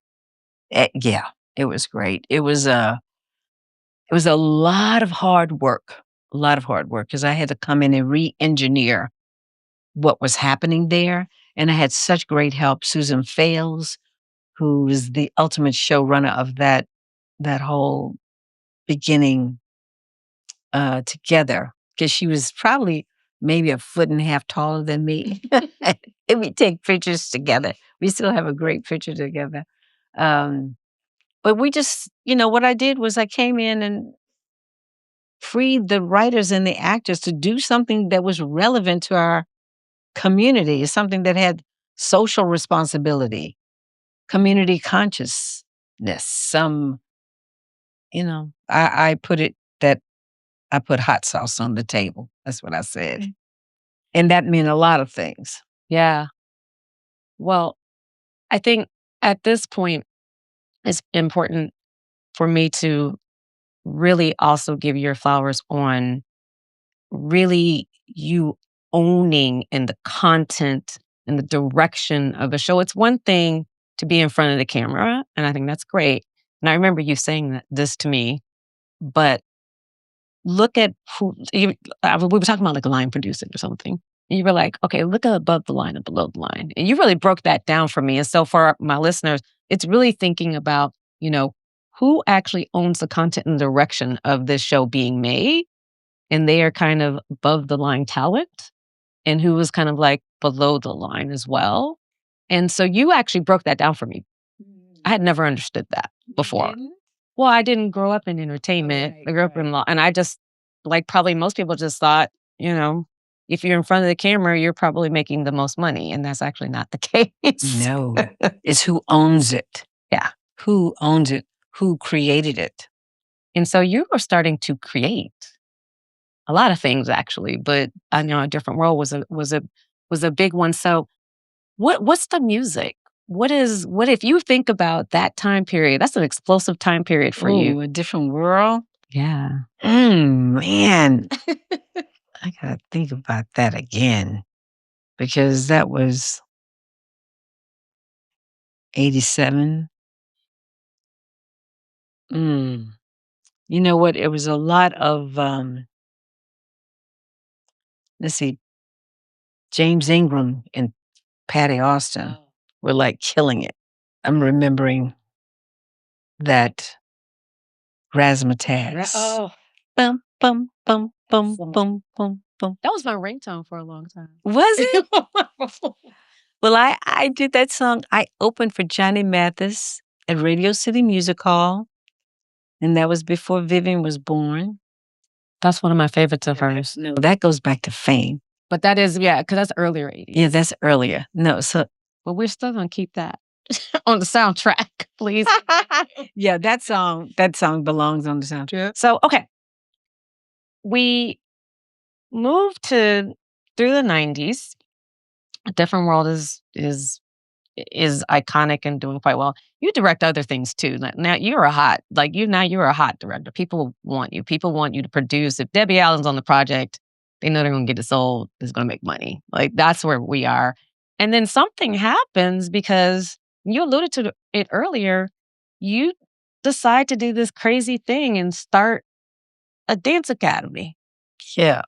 it was great. It was a lot of hard work, because I had to come in and re-engineer what was happening there. And I had such great help. Susan Fales, who is the ultimate showrunner of that whole beginning together, because she was probably maybe a foot and a half taller than me. And we take pictures together. We still have a great picture together. But we just, what I did was I came in and freed the writers and the actors to do something that was relevant to our community, something that had social responsibility, community consciousness. I put it that I put hot sauce on the table. That's what I said. And that meant a lot of things. Yeah. Well, I think at this point, it's important for me to really also give your flowers on really you owning in the content and the direction of the show. It's one thing to be in front of the camera, and I think that's great. And I remember you saying this to me, but look at we were talking about like line producing or something. And you were like, okay, look at above the line and below the line. And you really broke that down for me. And so for my listeners, it's really thinking about, who actually owns the content and direction of this show being made. And they are kind of above the line talent, and who was kind of like below the line as well. And so you actually broke that down for me. I had never understood that before. Well, I didn't grow up in entertainment. I grew up in law. And I just, like probably most people just thought, if you're in front of the camera, you're probably making the most money. And that's actually not the case. No, it's who owns it. Yeah. Who owns it? Who created it? And so you were starting to create a lot of things actually, but I know A Different World was a big one. So what's the music? What if you think about that time period? That's an explosive time period for you. A Different World? Yeah. Man. I gotta think about that again. Because that was 87. You know what? It was a lot of let's see, James Ingram and Patty Austin were like killing it. I'm remembering that razzmatazz. Oh, Bum, bum, bum, bum, bum, bum, bum. that was my ringtone for a long time. Was it? Well, I did that song. I opened for Johnny Mathis at Radio City Music Hall. And that was before Vivian was born. That's one of my favorites of hers. No, that goes back to Fame. But that is, because that's earlier 80s. Yeah, that's earlier. No, so. But we're still going to keep that on the soundtrack, please. Yeah, that song belongs on the soundtrack. So, okay. We moved through the 90s. A Different World is iconic and doing quite well. You direct other things too. Now you're a hot director. People want you. People want you to produce. If Debbie Allen's on the project, they know they're going to get it sold. It's going to make money. Like that's where we are. And then something happens because you alluded to it earlier. You decide to do this crazy thing and start a dance academy. Yeah.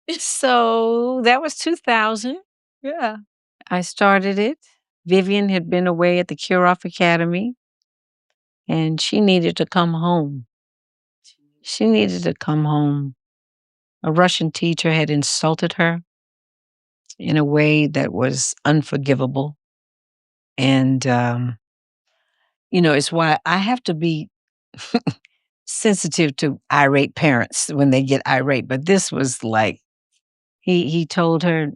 So that was 2000. Yeah. I started it. Vivian had been away at the Cure Off Academy, and she needed to come home. She needed to come home. A Russian teacher had insulted her in a way that was unforgivable. And, it's why I have to be sensitive to irate parents when they get irate. But this was like, he told her,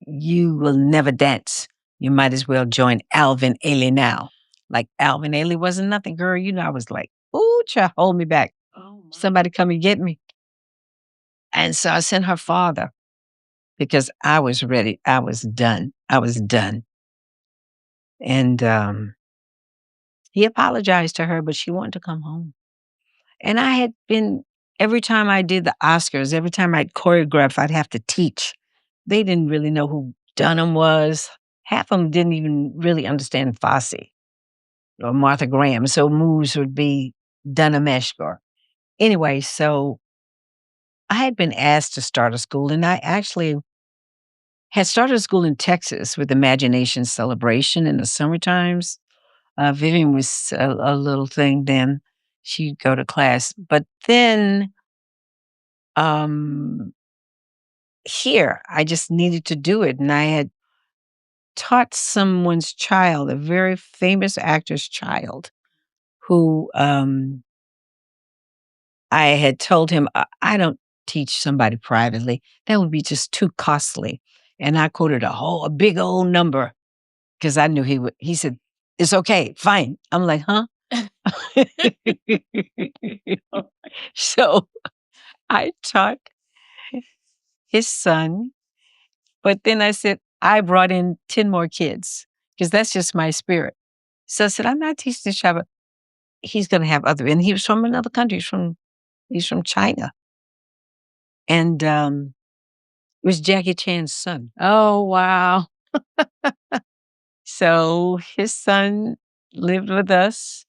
you will never dance. You might as well join Alvin Ailey now. Like Alvin Ailey wasn't nothing, girl. I was like, ooh, child, hold me back. Somebody come and get me. And so I sent her father because I was ready. I was done. And he apologized to her, but she wanted to come home. And I had been, every time I did the Oscars, every time I'd choreograph, I'd have to teach. They didn't really know who Dunham was. Half of them didn't even really understand Fosse or Martha Graham. So moves would be Dunham-esque. Anyway, so I had been asked to start a school, and I actually had started a school in Texas with Imagination Celebration in the summer times. Vivian was a little thing then. She'd go to class. But then here, I just needed to do it. And I had taught someone's child, a very famous actor's child, who I had told him, I don't teach somebody privately. That would be just too costly. And I quoted a big old number because I knew he would. He said, it's okay, fine. I'm like, huh? So I taught his son, but then I said, I brought in 10 more kids because that's just my spirit. So I said, I'm not teaching this child, but he's going to have other, and he was from another country. He's from China. And it was Jackie Chan's son. Oh, wow. So his son lived with us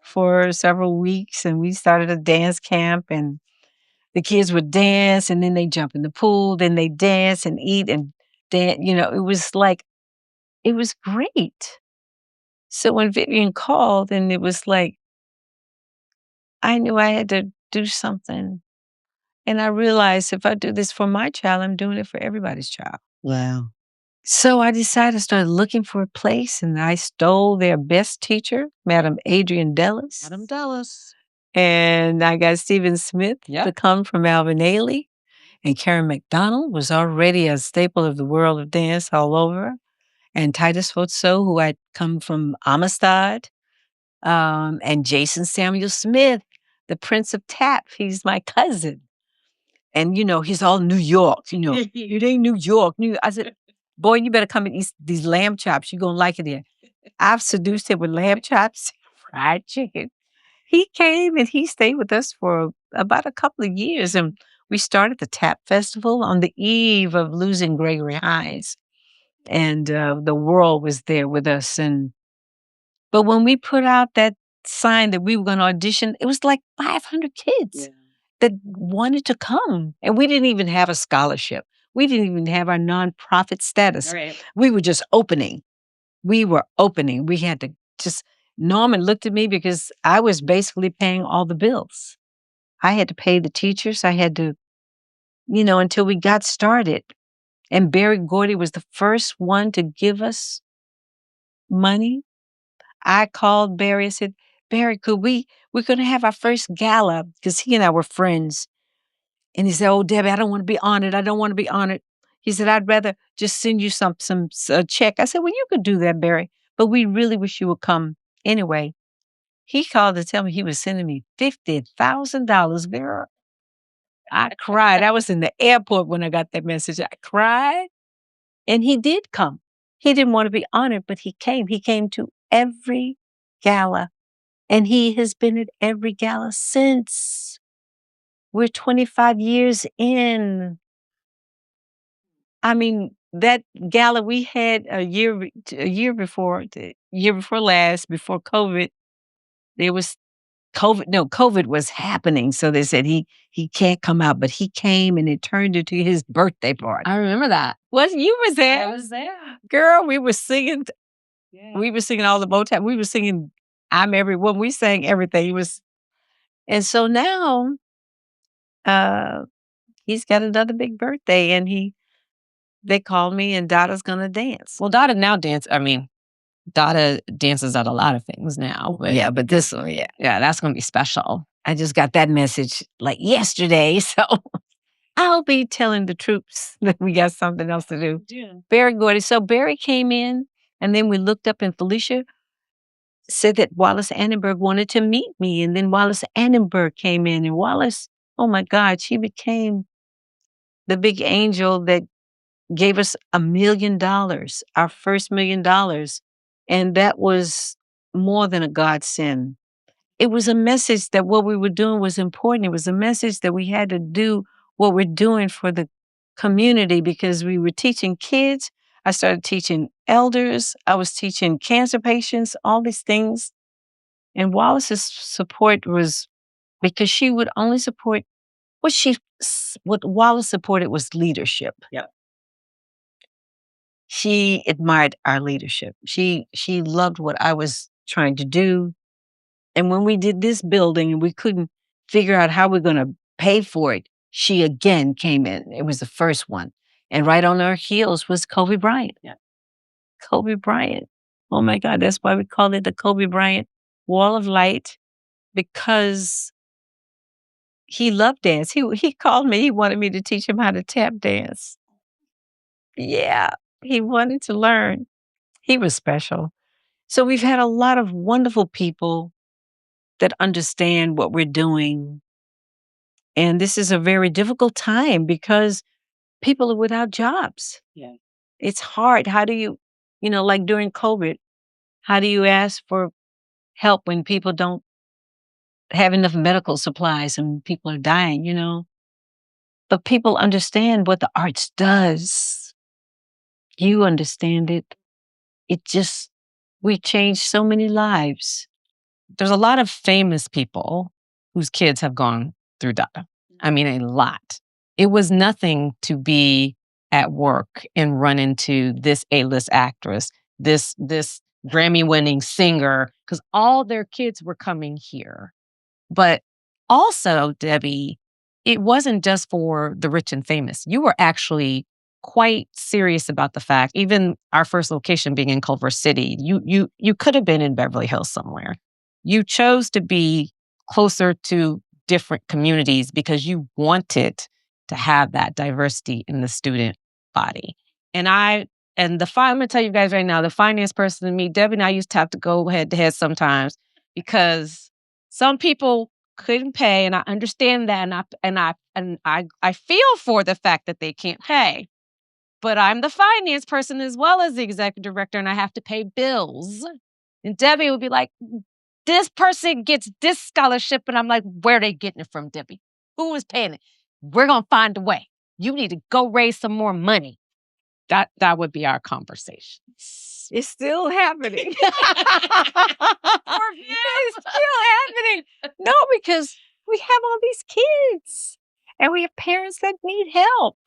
for several weeks, and we started a dance camp, and the kids would dance, and then they jump in the pool, then they dance and eat and dance. It was like, it was great. So when Vivian called, and it was like, I knew I had to do something. And I realized if I do this for my child, I'm doing it for everybody's child. Wow. So I decided to start looking for a place, and I stole their best teacher, Madam Adrian Dellis. Madam Dallas. And I got Stephen Smith to come from Alvin Ailey. And Karen McDonald was already a staple of the world of dance all over. And Titus Fotso, who had come from Amistad. And Jason Samuel Smith, the Prince of Tap. He's my cousin. And, he's all New York, It ain't New York. I said, boy, you better come and eat these lamb chops. You're going to like it here. I've seduced him with lamb chops, fried chicken. He came and he stayed with us for about a couple of years. And we started the Tap Festival on the eve of losing Gregory Hines. And the world was there with us. But when we put out that sign that we were going to audition, it was like 500 kids that wanted to come. And we didn't even have a scholarship. We didn't even have our nonprofit status. Right. We were just opening. We were opening. We had to just, Norman looked at me because I was basically paying all the bills. I had to pay the teachers. I had to, until we got started. And Barry Gordy was the first one to give us money. I called Barry and said, Barry, we're going to have our first gala, because he and I were friends. And he said, oh, Debbie, I don't want to be honored. I don't want to be honored. He said, I'd rather just send you some check. I said, well, you could do that, Barry, but we really wish you would come anyway. He called to tell me he was sending me $50,000, girl. I cried. I was in the airport when I got that message. I cried. And he did come. He didn't want to be honored, but he came. He came to every gala. And he has been at every gala since. We're 25 years in. I mean, that gala we had a year before last, before COVID, there was COVID. No, COVID was happening. So they said he can't come out, but he came, and it turned into his birthday party. I remember that. You was there? I was there. Girl, we were singing. Yeah. We were singing all the Motown. We were singing I'm Everyone. We sang everything. And so now he's got another big birthday, and they called me, and Dada's gonna dance. Well, Dada now Dada dances at a lot of things now. But but this one, yeah, that's gonna be special. I just got that message like yesterday, so I'll be telling the troops that we got something else to do. Yeah. Barry Gordy. So Barry came in, and then we looked up, and Felicia said that Wallace Annenberg wanted to meet me. And then Wallace Annenberg came in, and Wallace, oh my God, she became the big angel that gave us $1 million, our first $1 million. And that was more than a godsend. It was a message that what we were doing was important. It was a message that we had to do what we're doing for the community, because we were teaching kids. I started teaching elders. I was teaching cancer patients, all these things. And Wallace's support was because she would only support what Wallace supported was leadership. Yep. She admired our leadership. She loved what I was trying to do. And when we did this building and we couldn't figure out how we're going to pay for it, she again came in. It was the first one. And right on our heels was Kobe Bryant. Yeah. Kobe Bryant. Oh my God, that's why we call it the Kobe Bryant Wall of Light, because he loved dance. He called me. He wanted me to teach him how to tap dance. Yeah, he wanted to learn. He was special. So we've had a lot of wonderful people that understand what we're doing. And this is a very difficult time because people are without jobs. Yeah. It's hard. How do you, like during COVID, How do you ask for help when people don't have enough medical supplies and people are dying, you know? But people understand what the arts does. You understand it. It just, we changed so many lives. There's a lot of famous people whose kids have gone through DACA. I mean, a lot. It was nothing to be at work and run into this A-list actress, this Grammy-winning singer, because all their kids were coming here. But also, Debbie, it wasn't just for the rich and famous. You were actually quite serious about the fact, even our first location being in Culver City, you could have been in Beverly Hills somewhere. You chose to be closer to different communities because you wanted to have that diversity in the student body. And I'm going to tell you guys right now, the finance person in me, Debbie and I used to have to go head to head sometimes because some people couldn't pay, and I understand that, and I feel for the fact that they can't pay. But I'm the finance person as well as the executive director, and I have to pay bills. And Debbie would be like, this person gets this scholarship, and I'm like, where are they getting it from, Debbie? Who is paying it? We're gonna find a way. You need to go raise some more money. That would be our conversation. It's still happening. It's still happening. No, because we have all these kids and we have parents that need help.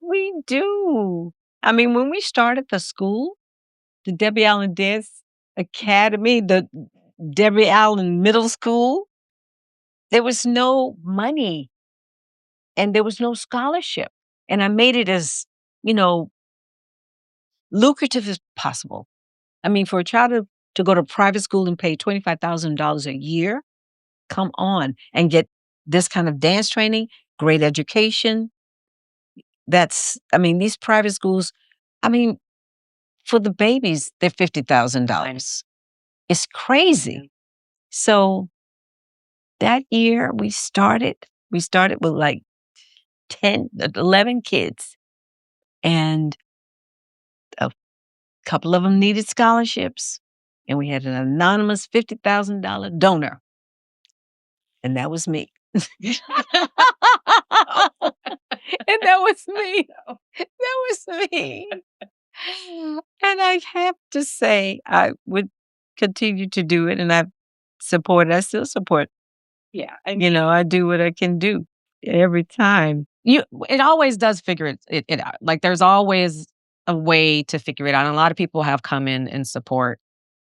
We do. I mean, when we started the school, the Debbie Allen Dance Academy, the Debbie Allen Middle School, there was no money and there was no scholarship. And I made it as, lucrative as possible. I mean, for a child to go to private school and pay $25,000 a year, come on, and get this kind of dance training, great education. These private schools, for the babies, they're $50,000. It's crazy. So that year we started with like 10, 11 kids. And a couple of them needed scholarships. And we had an anonymous $50,000 donor. And that was me. And that was me. That was me. And I have to say, I would continue to do it. And I still support. Yeah. I do what I can do every time. It always does figure it out. Like there's always a way to figure it out. And a lot of people have come in and support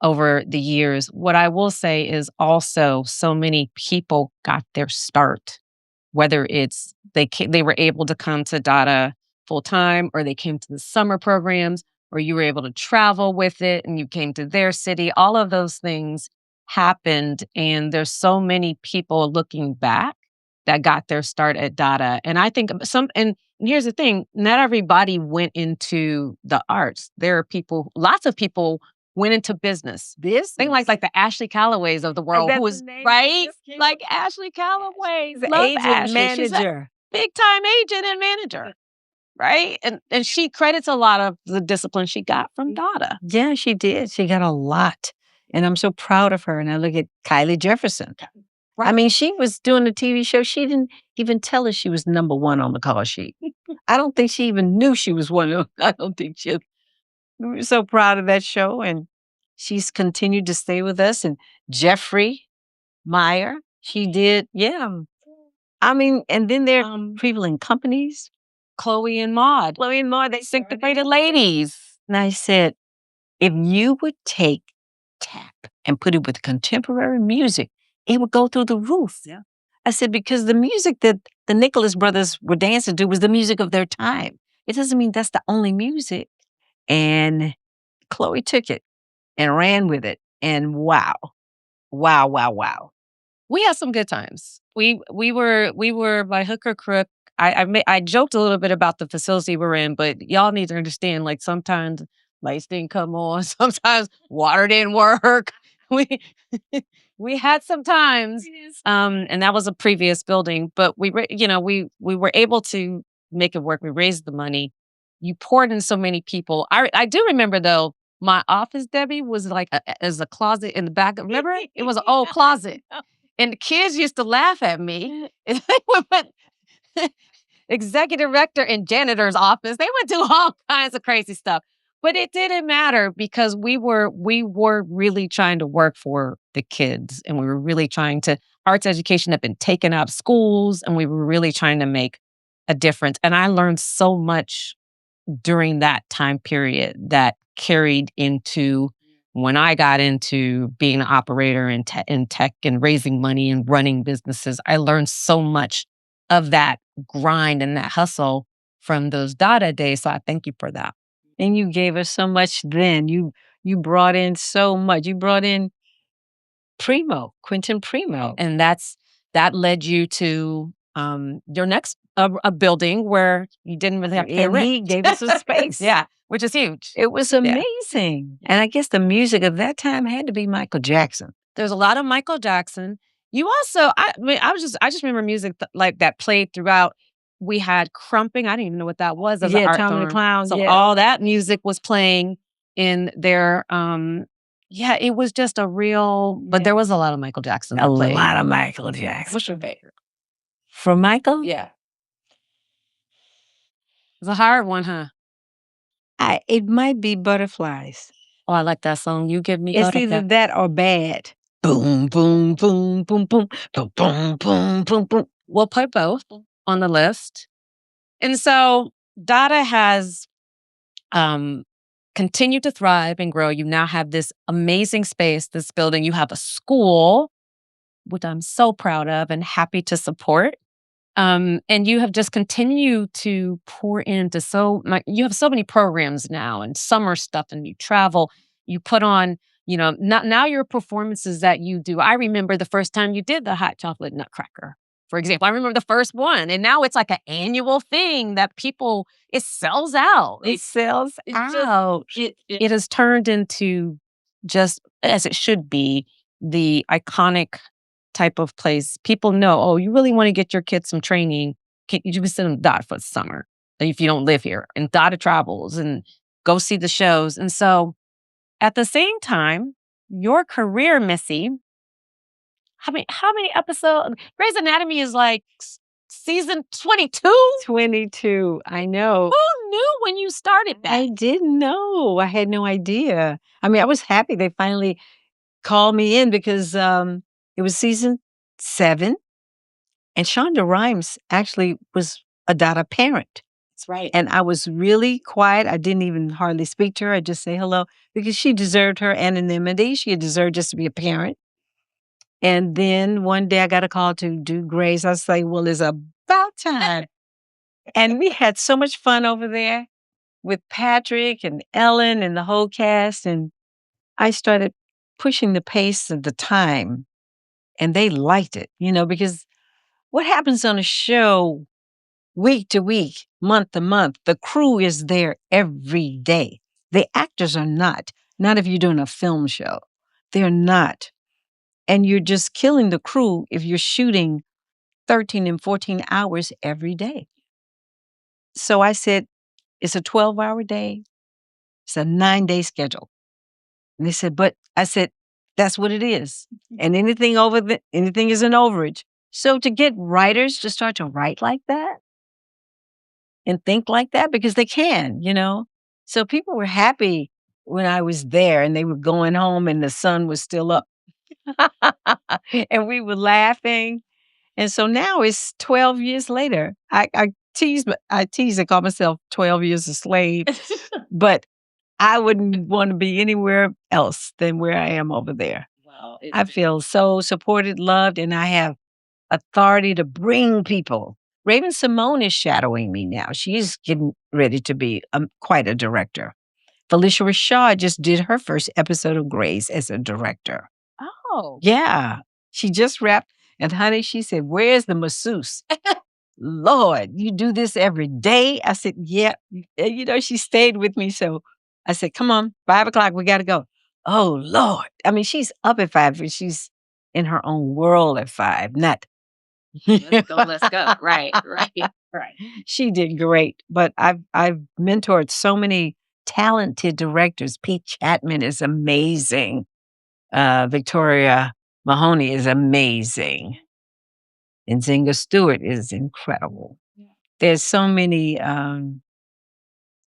over the years. What I will say is also so many people got their start, whether it's they were able to come to DADA full time, or they came to the summer programs, or you were able to travel with it and you came to their city. All of those things happened. And there's so many people looking back that got their start at DADA. And I think and here's the thing, not everybody went into the arts. There are lots of people went into business. Think like the Ashley Callaways of the world, who was, right? Like Ashley Callaway. The Love agent Ashley. manager. Big time agent and manager. Right? And she credits a lot of the discipline she got from DADA. Yeah, she did. She got a lot. And I'm so proud of her. And I look at Kylie Jefferson. Right. I mean, she was doing a TV show. She didn't even tell us she was number one on the call sheet. I don't think she even knew she was one. I don't think she. We were so proud of that show. And she's continued to stay with us. And Jeffrey Meyer, she did. Yeah. I mean, and then there are people in companies. Chloe and Maud, they Syncopated Ladies. And I said, if you would take tap and put it with contemporary music, it would go through the roof. Yeah. I said, because the music that the Nicholas brothers were dancing to was the music of their time. It doesn't mean that's the only music. And Chloe took it and ran with it. And wow. We had some good times. We were by hook or crook. I joked a little bit about the facility we're in, but y'all need to understand, like sometimes lights didn't come on, sometimes water didn't work. We had some times, and that was a previous building, but we were able to make it work. We raised the money. You poured in so many people. I do remember though, My office, Debbie, was like as a closet in the back. Remember? It was an old closet. And the kids used to laugh at me. And they would put executive director and janitor's office. They would do all kinds of crazy stuff. But it didn't matter because we were really trying to work for the kids. And we were really trying to, arts education had been taken out of schools, and we were really trying to make a difference. And I learned so much during that time period that carried into when I got into being an operator in tech and raising money and running businesses. I learned so much of that grind and that hustle from those Dada days. So I thank you for that. And you gave us so much then. You brought in so much. You brought in Quentin Primo. And that led you to your next a building where you didn't really have to pay rent. He gave us a space. Yeah, which is huge. It was amazing. And I guess the music of that time had to be Michael Jackson. There's a lot of Michael Jackson. You also, I just remember music like that played throughout. We had Crumping. I didn't even know what that was. As an art Tommy the form. Clown. So all that music was playing in their. It was just a real. But there was a lot of Michael Jackson. A lot of Michael Jackson. What's your favorite? From Michael? Yeah. It's a hard one, huh? It might be Butterflies. Oh, I like that song. You Give Me It's Butterflies. either that or Bad. Boom, boom, boom, boom, boom, boom, boom, boom, boom, boom. We'll put both on the list. And so Dada has continued to thrive and grow. You now have this amazing space, this building. You have a school, which I'm so proud of and happy to support. And you have just continued to pour into you have so many programs now and summer stuff, and you travel, you put on, now your performances that you do. I remember the first time you did the hot chocolate nutcracker, for example. I remember the first one, and now it's like an annual thing that it sells out. It sells out. It has turned into, just as it should be, the iconic type of place. People know, oh, you really want to get your kids some training, you can send them Dada for the summer if you don't live here. And Dada travels and go see the shows. And so at the same time, your career, Missy, how many episodes? Grey's Anatomy is like season 22? 22, I know. Who knew when you started that? I didn't know. I had no idea. I mean, I was happy they finally called me in because it was season 7, and Shonda Rhimes actually was a Dada parent. That's right. And I was really quiet. I didn't even hardly speak to her. I just say hello because she deserved her anonymity. She deserved just to be a parent. And then one day I got a call to do Grey's. I say, well, it's about time. And we had so much fun over there with Patrick and Ellen and the whole cast. And I started pushing the pace of the time. And they liked it, because what happens on a show week to week, month to month, the crew is there every day. The actors are not if you're doing a film show. They're not. And you're just killing the crew if you're shooting 13 and 14 hours every day. So I said, it's a 12-hour day. It's a 9-day schedule. And they said, but I said, that's what it is. And anything anything is an overage. So to get writers to start to write like that and think like that, because they can, So people were happy when I was there and they were going home and the sun was still up. And we were laughing. And so now it's 12 years later. I tease and call myself 12 years a slave, but I wouldn't want to be anywhere else than where I am over there. Wow. I feel so supported, loved, and I have authority to bring people. Raven Simone is shadowing me now. She's getting ready to be quite a director. Felicia Rashad just did her first episode of Grey's as a director. Oh. Yeah. She just wrapped. And honey, she said, where's the masseuse? Lord, you do this every day? I said, yeah. She stayed with me. So I said, come on, 5 o'clock, we got to go. Oh, Lord. I mean, she's up at 5, but she's in her own world at 5, not. Let's go. Right. She did great. But I've mentored so many talented directors. Pete Chapman is amazing. Victoria Mahoney is amazing. And Zinga Stewart is incredible. There's so many,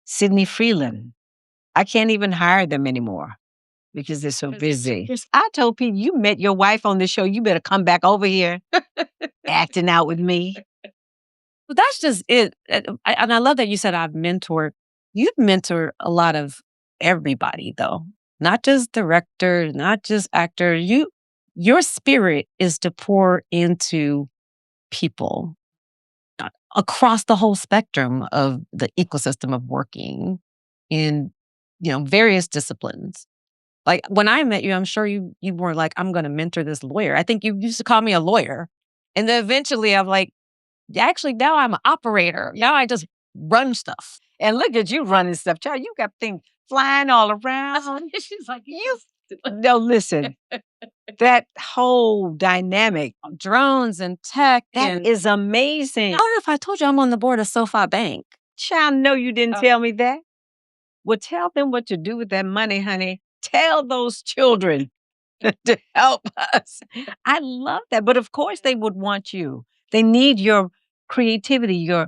Sydney Freeland. I can't even hire them anymore because they're so busy. I told Pete, you met your wife on the show. You better come back over here acting out with me. Well, that's just it. And I love that you said you've mentored a lot of everybody though, not just directors, not just actors. Your spirit is to pour into people across the whole spectrum of the ecosystem of working in, various disciplines. Like when I met you, I'm sure you were like, I'm going to mentor this lawyer. I think you used to call me a lawyer. And then eventually I'm like, actually, now I'm an operator. Now I just run stuff. And look at you running stuff, child. You got things flying all around. She's like, No, listen. That whole dynamic, drones and tech. that is amazing. I don't know if I told you I'm on the board of SoFi Bank. Child, no, you didn't tell me that. Well, tell them what to do with that money, honey. Tell those children to help us. I love that. But of course, they would want you. They need your creativity, your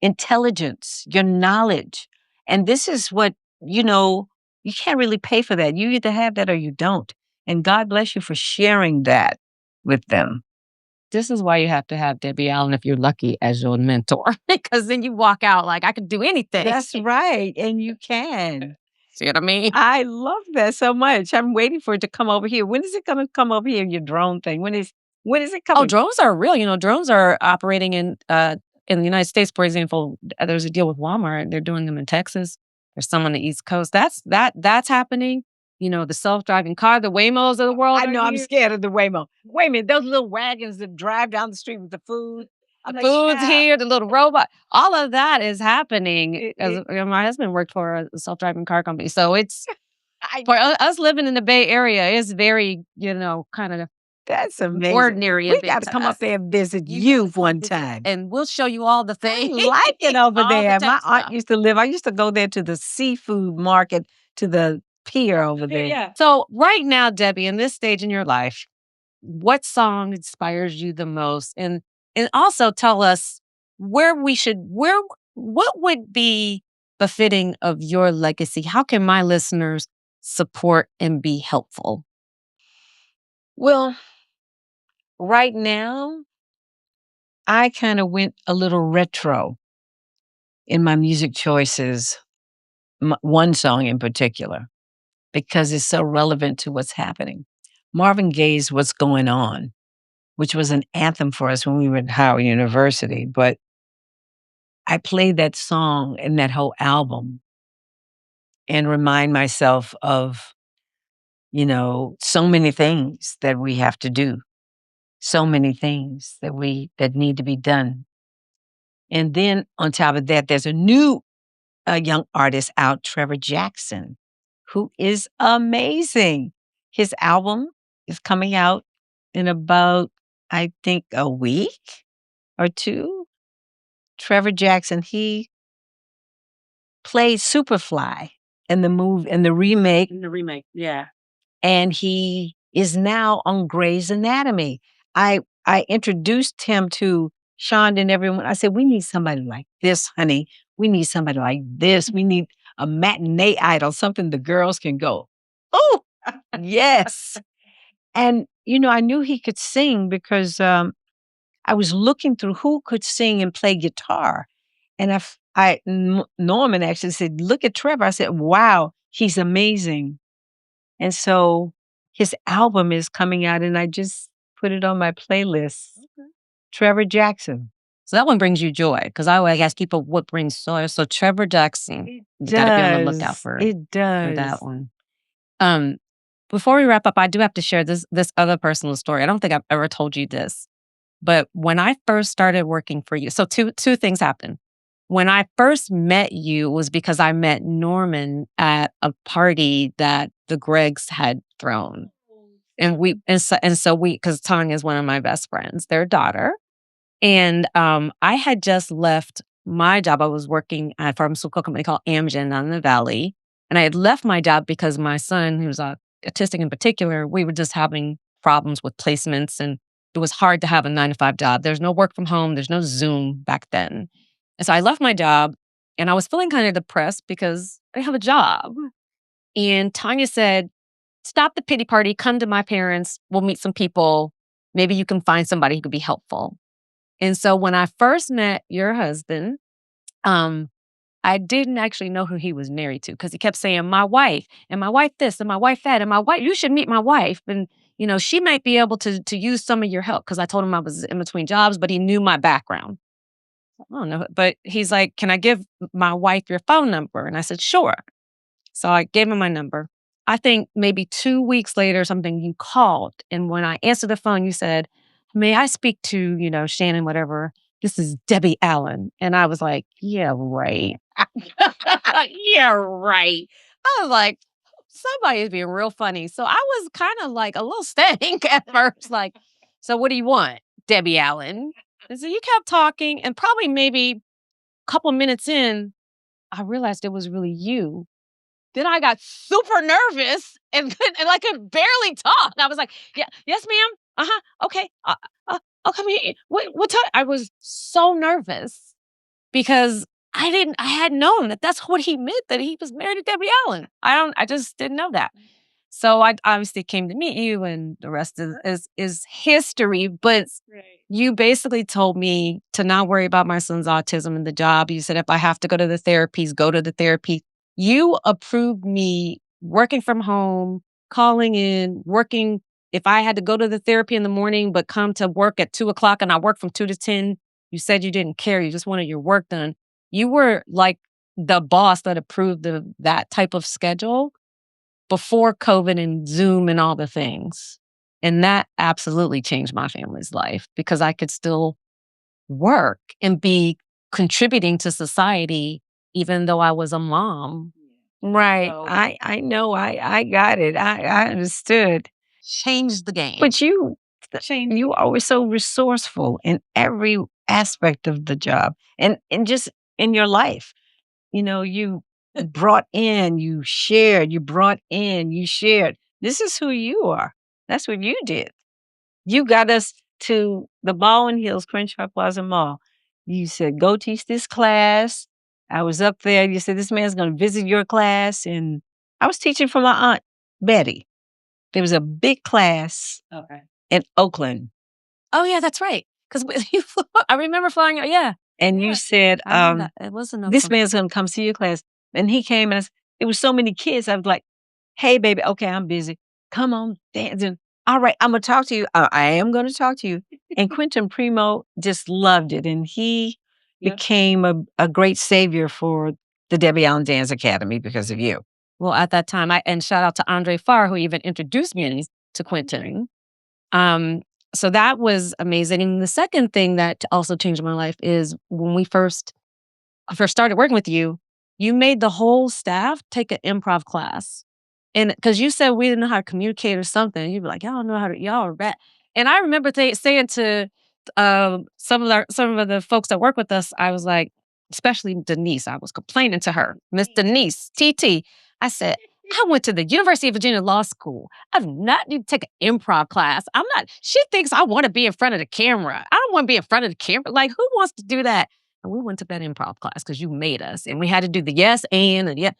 intelligence, your knowledge. And this is what, you can't really pay for that. You either have that or you don't. And God bless you for sharing that with them. This is why you have to have Debbie Allen, if you're lucky, as your mentor, because then you walk out like, I could do anything. That's right. And you can. See what I mean? I love that so much. I'm waiting for it to come over here. When is it going to come over here, your drone thing? When is it coming? Oh, drones are real. Drones are operating in the United States, for example. There's a deal with Walmart. They're doing them in Texas. There's some on the East Coast. That's happening. The self-driving car, the Waymos of the world. I know, I'm scared of the Waymo. Wait a minute, those little wagons that drive down the street with the food. The food's here, the little robot. All of that is happening. My husband worked for a self-driving car company. So it's, for us living in the Bay Area, it's very, kind of that's amazing. Ordinary. We got to come up there and visit you one time. And we'll show you all the things. I like it over there. My aunt used to live. I used to go there to the seafood market, to the pier over there. Yeah. So right now, Debbie, in this stage in your life, what song inspires you the most? And also tell us what would be befitting of your legacy? How can my listeners support and be helpful? Well, right now, I kind of went a little retro in my music choices, one song in particular, because it's so relevant to what's happening. Marvin Gaye's What's Going On, which was an anthem for us when we were at Howard University. But I played that song and that whole album and remind myself of, so many things that we have to do, so many things that need to be done. And then on top of that, there's a new young artist out, Trevor Jackson, who is amazing. His album is coming out in about, I think, a week or two. Trevor Jackson, he played Superfly in the remake. In the remake, yeah. And he is now on Grey's Anatomy. I introduced him to Sean and everyone. I said, we need somebody like this, honey. We need somebody like this. We need a matinee idol, something the girls can go, oh, yes. And, I knew he could sing because I was looking through who could sing and play guitar. And Norman actually said, look at Trevor. I said, wow, he's amazing. And so his album is coming out and I just put it on my playlist. Okay. Trevor Jackson. So that one brings you joy, because I always ask people what brings joy. So Trevor Jackson, you got to be on the lookout for it. It does. For that one. Before we wrap up, I do have to share this other personal story. I don't think I've ever told you this, but when I first started working for you, so two things happened. When I first met you was because I met Norman at a party that the Greggs had thrown, and because Tanya is one of my best friends, their daughter. And I had just left my job. I was working at a pharmaceutical company called Amgen down in the Valley. And I had left my job because my son, who was autistic in particular, we were just having problems with placements, and it was hard to have a 9 to 5 job. There's no work from home. There's no Zoom back then. And so I left my job, and I was feeling kind of depressed because I didn't have a job. And Tanya said, stop the pity party, come to my parents, we'll meet some people. Maybe you can find somebody who could be helpful. And so when I first met your husband, I didn't actually know who he was married to, because he kept saying, my wife, and my wife this, and my wife that, and my wife, you should meet my wife. And, she might be able to use some of your help, because I told him I was in between jobs, but he knew my background. I don't know. But he's like, can I give my wife your phone number? And I said, sure. So I gave him my number. I think maybe 2 weeks later or something, you called. And when I answered the phone, you said, may I speak to, Shannon, whatever. This is Debbie Allen. And I was like, yeah, right. Yeah, right. I was like, somebody is being real funny. So I was kind of like a little stank at first. Like, so what do you want, Debbie Allen? And so you kept talking, and probably maybe a couple minutes in, I realized it was really you. Then I got super nervous and I could barely talk. I was like, yeah, yes, ma'am. Uh-huh. Okay. I'll come here. What time? I was so nervous because I had known that that's what he meant, that he was married to Debbie Allen. I just didn't know that. So I obviously came to meet you, and the rest is history. But you basically told me to not worry about my son's autism and the job. You said, if I have to go to the therapies, go to the therapy. You approved me working from home, calling in, working. If I had to go to the therapy in the morning, but come to work at 2:00 and I work from 2 to 10, you said you didn't care. You just wanted your work done. You were like the boss that approved that type of schedule before COVID and Zoom and all the things. And that absolutely changed my family's life, because I could still work and be contributing to society, even though I was a mom. Right. So I know. I got it. I understood. changed the game. But you are always so resourceful in every aspect of the job and just in your life. You brought in, you shared, you brought in, you shared. This is who you are. That's what you did. You got us to the Baldwin Hills Crenshaw Plaza Mall. You said, go teach this class. I was up there. You said, this man's going to visit your class. And I was teaching for my aunt, Betty. There was a big class in Oakland. Oh, yeah, that's right. Because I remember flying out. Yeah. And you said, I knew that. It wasn't this man's going to come see your class. And he came, and there was so many kids. I was like, hey, baby, okay, I'm busy. Come on, dance. And, all right, I'm going to talk to you. I am going to talk to you. And Quentin Primo just loved it. And he became a great savior for the Debbie Allen Dance Academy because of you. Well, at that time, and shout out to Andre Farr, who even introduced me to Quentin. So that was amazing. And the second thing that also changed my life is when I first started working with you, you made the whole staff take an improv class. And because you said we didn't know how to communicate or something, you'd be like, y'all don't know how to, y'all are bad. And I remember saying to some of the folks that work with us, I was like, especially Denise, I was complaining to her, Miss Denise, TT. I said, I went to the University of Virginia Law School. I do not need to take an improv class. She thinks I want to be in front of the camera. I don't want to be in front of the camera. Like, who wants to do that? And we went to that improv class because you made us. And we had to do the yes and yeah.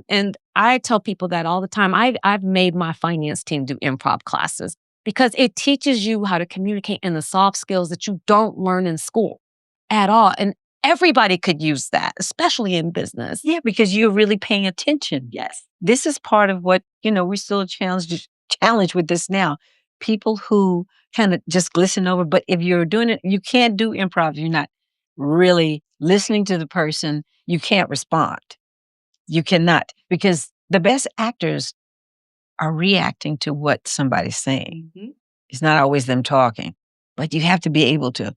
And I tell people that all the time. I've made my finance team do improv classes because it teaches you how to communicate and the soft skills that you don't learn in school at all. And everybody could use that, especially in business. Yeah, because you're really paying attention. Yes. This is part of what, we're still challenged with this now. People who kind of just glisten over, but if you're doing it, you can't do improv. You're not really listening to the person. You can't respond. You cannot, because the best actors are reacting to what somebody's saying. Mm-hmm. It's not always them talking, but you have to be able to.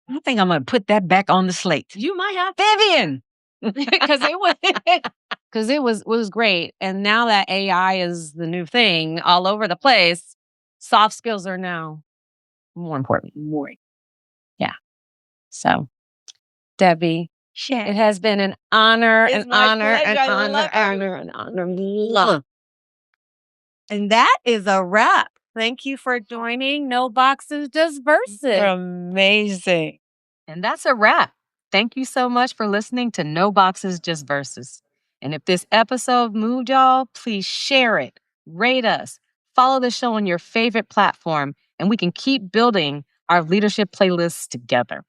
I think I'm going to put that back on the slate. You might have Vivian, because it was great. And now that AI is the new thing all over the place, soft skills are now more important. More. Yeah. So, Debbie, It has been an honor, It's my pleasure. I love you. an honor. And that is a wrap. Thank you for joining No Boxes, Just Verses. Amazing. And that's a wrap. Thank you so much for listening to No Boxes, Just Verses. And if this episode moved y'all, please share it, rate us, follow the show on your favorite platform, and we can keep building our leadership playlists together.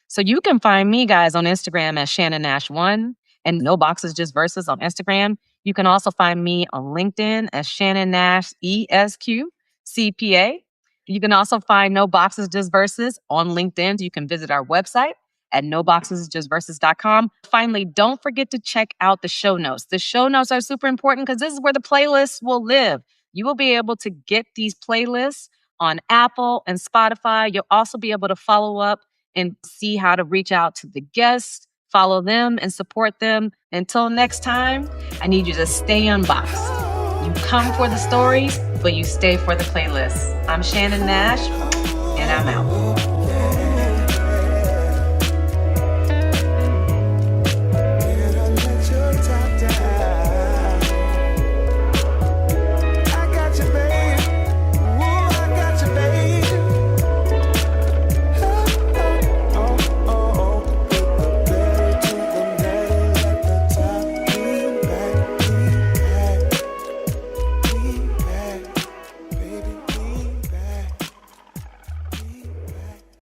So you can find me, guys, on Instagram as Shannon Nash1 and No Boxes, Just Verses on Instagram. You can also find me on LinkedIn as Shannon Nash ESQ CPA. You can also find No Boxes, Just Verses on LinkedIn. You can visit our website at noboxesjustverses.com. Finally, don't forget to check out the show notes. The show notes are super important because this is where the playlists will live. You will be able to get these playlists on Apple and Spotify. You'll also be able to follow up and see how to reach out to the guests, follow them, and support them. Until next time, I need you to stay unboxed. You come for the stories, but you stay for the playlists. I'm Shannon Nash, and I'm out.